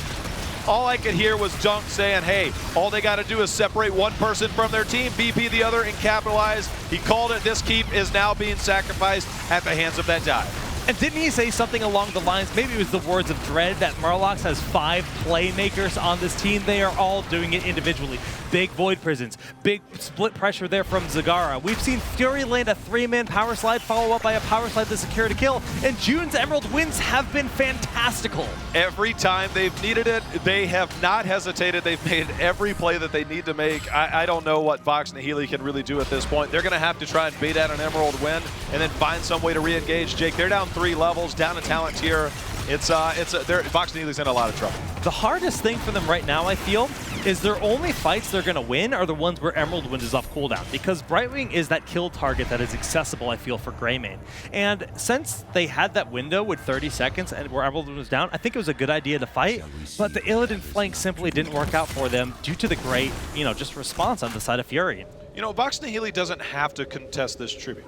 All I could hear was Dunk saying, hey, all they got to do is separate one person from their team, BP the other, and capitalize. He called it. This keep is now being sacrificed at the hands of that dive. And didn't he say something along the lines, maybe it was the words of Dread, that Murloc has 5 playmakers on this team. They are all doing it individually. Big Void Prisons, big split pressure there from Zagara. We've seen Fury land a 3-man power slide, follow up by a power slide to secure a kill, and June's Emerald Winds have been fantastical. Every time they've needed it, they have not hesitated. They've made every play that they need to make. I don't know what Vox Nihili can really do at this point. They're going to have to try and bait out an Emerald Wind and then find some way to re-engage. Jake, they're down 3 levels, down a talent tier. Vox Nihili's in a lot of trouble. The hardest thing for them right now, I feel, is their only fights they're going to win are the ones where Emerald Wind is off cooldown, because Brightwing is that kill target that is accessible, I feel, for Greymane. And since they had that window with 30 seconds and where Emerald Wind was down, I think it was a good idea to fight, but the Illidan flank simply didn't work out for them due to the great, just response on the side of Fury. Vox Nihili doesn't have to contest this tribute.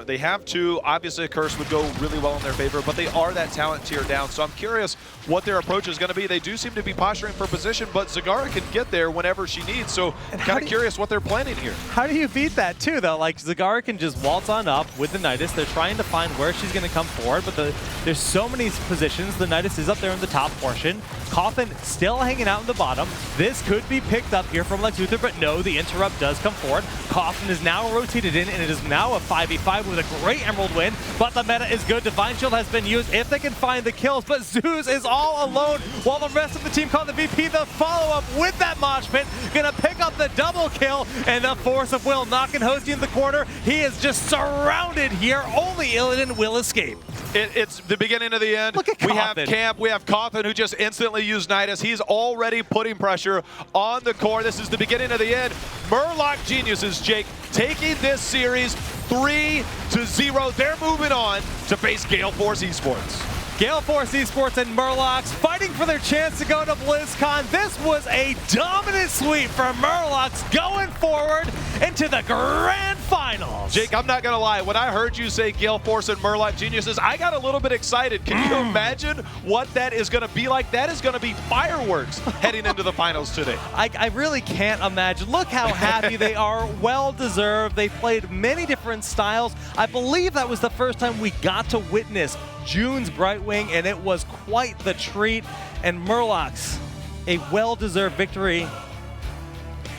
They have to. Obviously, a curse would go really well in their favor, but they are that talent tier down. So I'm curious what their approach is going to be. They do seem to be posturing for position, but Zagara can get there whenever she needs. So kind of curious what they're planning here. How do you beat that, too, though? Like, Zagara can just waltz on up with the Nidus. They're trying to find where she's going to come forward, but there's so many positions. The Nidus is up there in the top portion. Coffin still hanging out in the bottom. This could be picked up here from Lex Luthor, but no, the interrupt does come forward. Coffin is now rotated in, and it is now a 5v5 with a great Emerald Wind, but the meta is good. Divine Shield has been used if they can find the kills, but Zeus is all alone while the rest of the team caught the VP. The follow-up with that mosh pit, gonna pick up the double kill, and the Force of Will knocking Hosty in the corner. He is just surrounded here. Only Illidan will escape. It's the beginning of the end. Look at we have Coffin. Camp, we have Coffin, who just instantly used Nidus. He's already putting pressure on the core. This is the beginning of the end. Murloc Geniuses, Jake, taking this series 3-0. They're moving on to face Gale Force Esports. Gale Force Esports and Murlocs fighting for their chance to go to BlizzCon. This was a dominant sweep for Murlocs going forward into the grand finals. Jake, I'm not going to lie. When I heard you say Gale Force and Murloc Geniuses, I got a little bit excited. Can you imagine what that is going to be like? That is going to be fireworks heading into the finals today. I really can't imagine. Look how happy they are. Well-deserved. They played many different styles. I believe that was the first time we got to witness June's Brightwing, and it was quite the treat. And Murlocs, a well-deserved victory.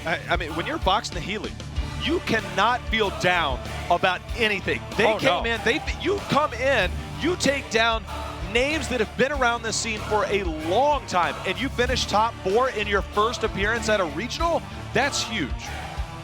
I mean, when you're Vox Nihili, you cannot feel down about anything. They came in, you come in, you take down names that have been around this scene for a long time, and you finish top 4 in your first appearance at a regional. That's huge.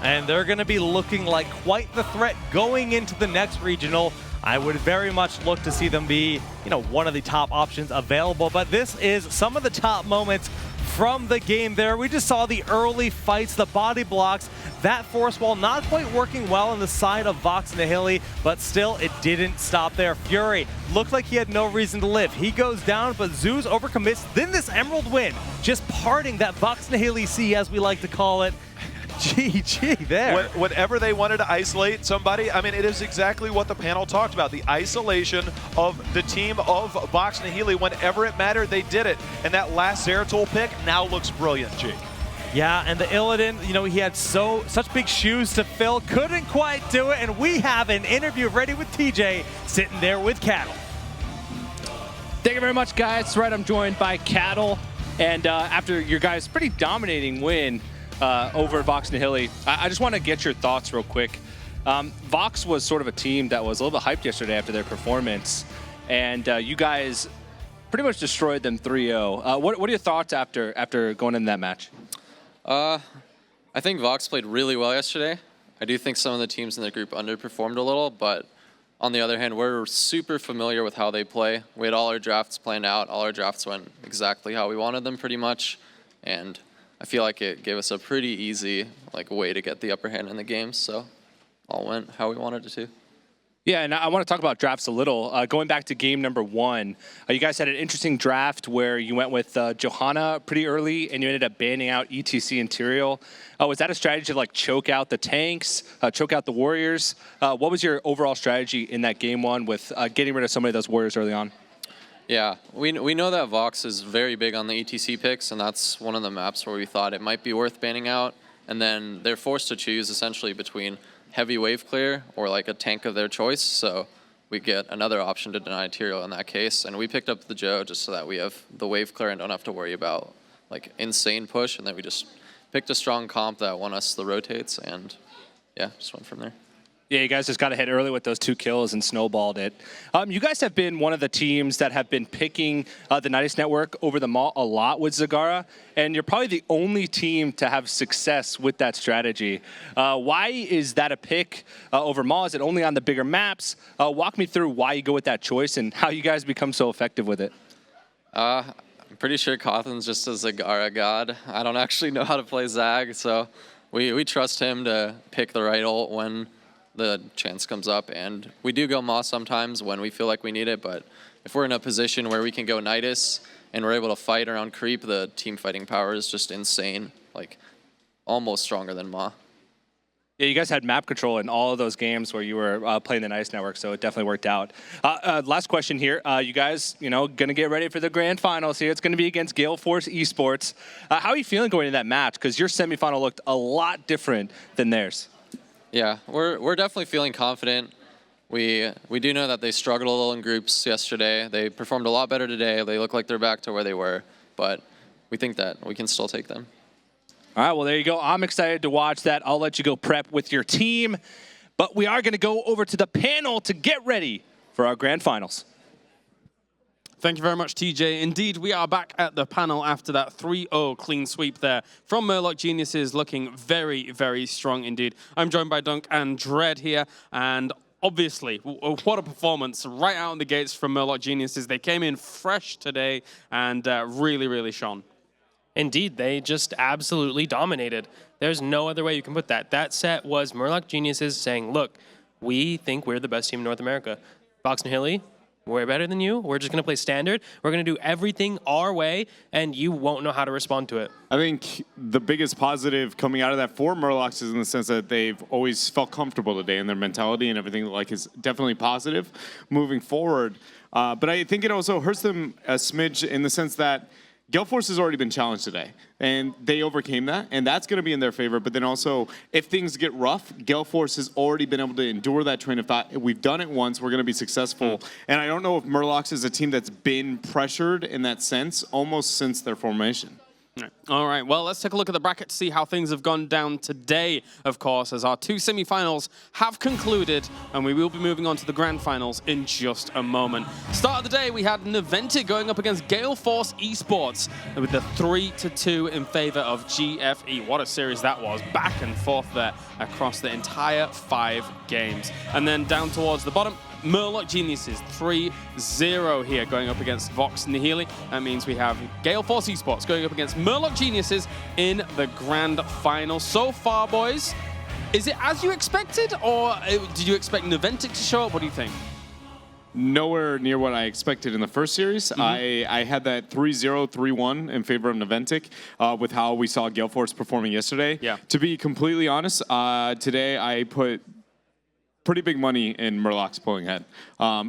And they're going to be looking like quite the threat going into the next regional. I would very much look to see them be, one of the top options available. But this is some of the top moments from the game there. We just saw the early fights, the body blocks, that force wall not quite working well on the side of Vox Nihili, but still it didn't stop there. Fury looked like he had no reason to live. He goes down, but Zeus overcommits. Then this Emerald Wind just parting that Vox Nihili sea, as we like to call it. GG there. Whenever they wanted to isolate somebody, I mean, it is exactly what the panel talked about. The isolation of the team of Vox Nihili. Whenever it mattered, they did it. And that last Zeratul pick now looks brilliant, Jake. Yeah, and the Illidan, he had such big shoes to fill, couldn't quite do it, and we have an interview ready with TJ sitting there with Cattle. Thank you very much, guys. That's right, I'm joined by Cattle, and after your guys' pretty dominating win over Vox Nihili, I just want to get your thoughts real quick. Vox was sort of a team that was a little bit hyped yesterday after their performance, and you guys pretty much destroyed them 3-0. What are your thoughts after going into that match? I think Vox played really well yesterday. I do think some of the teams in the group underperformed a little, but on the other hand, we're super familiar with how they play. We had all our drafts planned out. All our drafts went exactly how we wanted them pretty much, and I feel like it gave us a pretty easy way to get the upper hand in the game, so all went how we wanted it to. Yeah, and I want to talk about drafts a little. Going back to game number 1, you guys had an interesting draft where you went with Johanna pretty early, and you ended up banning out ETC Interior. Was that a strategy to like choke out the tanks, choke out the warriors? What was your overall strategy in that game 1 with getting rid of so many of those warriors early on? Yeah, we know that Vox is very big on the ETC picks, and that's one of the maps where we thought it might be worth banning out. And then they're forced to choose essentially between heavy wave clear or like a tank of their choice, so we get another option to deny Tyrael in that case. And we picked up the Joe just so that we have the wave clear and don't have to worry about like insane push, and then we just picked a strong comp that won us the rotates, and yeah, just went from there. Yeah, you guys just got ahead early with those 2 kills and snowballed it. You guys have been one of the teams that have been picking the Nidus Network over the Maw a lot with Zagara, and you're probably the only team to have success with that strategy. Why is that a pick over Maw? Is it only on the bigger maps? Walk me through why you go with that choice and how you guys become so effective with it. I'm pretty sure Cawthon's just a Zagara god. I don't actually know how to play Zag, so we trust him to pick the right ult when the chance comes up, and we do go Maw sometimes when we feel like we need it, but if we're in a position where we can go Nidus and we're able to fight around creep, the team fighting power is just insane, like almost stronger than Maw. Yeah, you guys had map control in all of those games where you were playing the Nidus Network, so it definitely worked out. Last question here. You guys, going to get ready for the grand finals here. It's going to be against Gale Force Esports. How are you feeling going into that match? Because your semifinal looked a lot different than theirs. Yeah, we're definitely feeling confident. We do know that they struggled a little in groups yesterday. They performed a lot better today. They look like they're back to where they were, but we think that we can still take them. All right, well, there you go. I'm excited to watch that. I'll let you go prep with your team, but we are going to go over to the panel to get ready for our grand finals. Thank you very much, TJ. Indeed, we are back at the panel after that 3-0 clean sweep there from Murloc Geniuses, looking very, very strong indeed. I'm joined by Dunk and Dread here, and obviously, what a performance right out of the gates from Murloc Geniuses. They came in fresh today and really, really shone. Indeed, they just absolutely dominated. There's no other way you can put that. That set was Murloc Geniuses saying, look, we think we're the best team in North America. Vox Nihili, we're better than you. We're just going to play standard. We're going to do everything our way, and you won't know how to respond to it. I think the biggest positive coming out of that for Murlocs is in the sense that they've always felt comfortable today, and their mentality and everything like is definitely positive moving forward. But I think it also hurts them a smidge in the sense that Gale Force has already been challenged today, and they overcame that, and that's going to be in their favor. But then also, if things get rough, Gale Force has already been able to endure that train of thought. We've done it once. We're going to be successful. And I don't know if Murlocs is a team that's been pressured in that sense almost since their formation. All right, well, let's take a look at the bracket to see how things have gone down today, of course, as our 2 semifinals have concluded, and we will be moving on to the grand finals in just a moment. Start of the day, we had Naventic going up against Gale Force Esports with the 3-2 in favor of GFE. What a series that was, back and forth there across the entire 5 games. And then down towards the bottom, Murloc Geniuses 3-0 here going up against Vox Nihili. That means we have Gale Force Esports going up against Murloc Geniuses in the grand final. So far, boys, is it as you expected, or did you expect Naventic to show up? What do you think? Nowhere near what I expected in the first series. I had that 3-0, 3-1 in favor of Naventic with how we saw Gale Force performing yesterday. Yeah. To be completely honest, today I put pretty big money in Murlocs pulling ahead.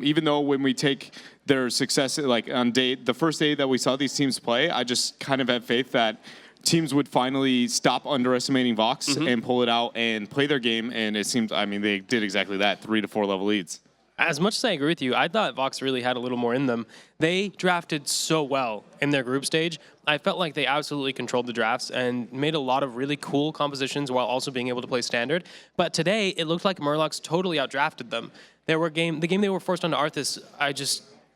Even though when we take their success, like on the first day that we saw these teams play, I just kind of had faith that teams would finally stop underestimating Vox and pull it out and play their game. And it seems, I mean, they did exactly that, 3 to 4 level leads. As much as I agree with you, I thought Vox really had a little more in them. They drafted so well in their group stage. I felt like they absolutely controlled the drafts and made a lot of really cool compositions while also being able to play standard. But today, it looked like Murlocs totally outdrafted them. The game they were forced onto Arthas,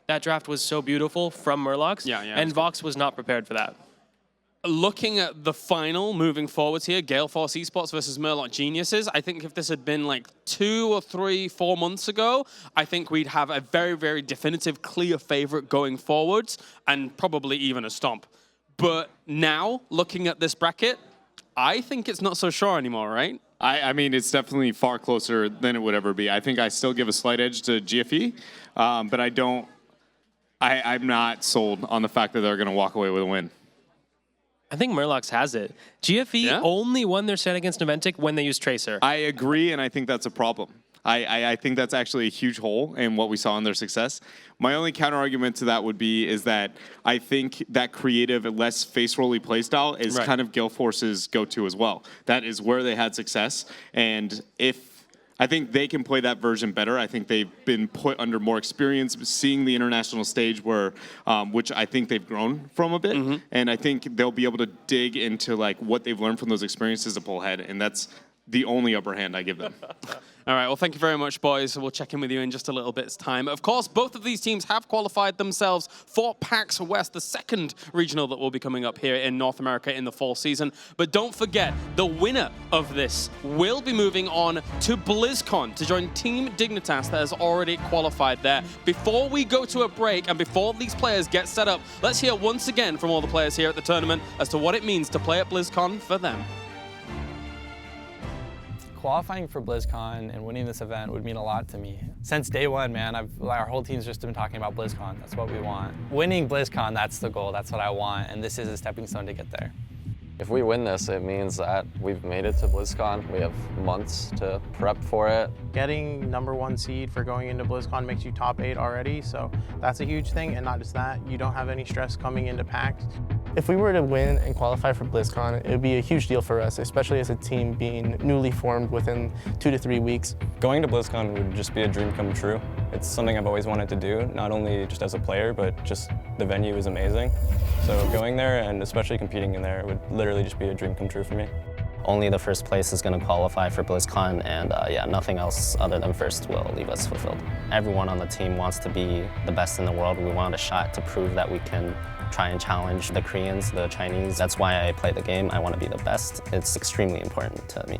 that draft was so beautiful from Murlocs, and Vox was not prepared for that. Looking at the final moving forwards here, Gale Force Esports versus Murloc Geniuses, I think if this had been like 2 or 3, 4 months ago, I think we'd have a very, very definitive, clear favorite going forwards and probably even a stomp. But now, looking at this bracket, I think it's not so sure anymore, right? I mean, it's definitely far closer than it would ever be. I think I still give a slight edge to GFE, but I'm not sold on the fact that they're going to walk away with a win. I think Murlocs has it. GFE only won their set against Niantic when they used Tracer. I agree, and I think that's a problem. I think that's actually a huge hole in what we saw in their success. My only counter argument to that would be is that I think that creative, less face rolly playstyle is kind of Galeforce's go-to as well. That is where they had success, and I think they can play that version better. I think they've been put under more experience, seeing the international stage, which I think they've grown from a bit, and I think they'll be able to dig into like what they've learned from those experiences to pull ahead, and that's the only upper hand I give them. All right, well, thank you very much, boys. We'll check in with you in just a little bit's time. Of course, both of these teams have qualified themselves for PAX West, the second regional that will be coming up here in North America in the fall season. But don't forget, the winner of this will be moving on to BlizzCon to join Team Dignitas that has already qualified there. Before we go to a break and before these players get set up, let's hear once again from all the players here at the tournament as to what it means to play at BlizzCon for them. Qualifying for BlizzCon and winning this event would mean a lot to me. Since day one, man, our whole team's just been talking about BlizzCon. That's what we want. Winning BlizzCon, that's the goal. That's what I want, and this is a stepping stone to get there. If we win this, it means that we've made it to BlizzCon. We have months to prep for it. Getting #1 seed for going into BlizzCon makes you top 8 already, so that's a huge thing. And not just that, you don't have any stress coming into PAX. If we were to win and qualify for BlizzCon, it would be a huge deal for us, especially as a team being newly formed within 2 to 3 weeks. Going to BlizzCon would just be a dream come true. It's something I've always wanted to do, not only just as a player, but just the venue is amazing. So going there and especially competing in there would literally just be a dream come true for me. Only the first place is going to qualify for BlizzCon, and yeah, nothing else other than first will leave us fulfilled. Everyone on the team wants to be the best in the world. We want a shot to prove that we can try and challenge the Koreans, the Chinese. That's why I play the game. I want to be the best. It's extremely important to me.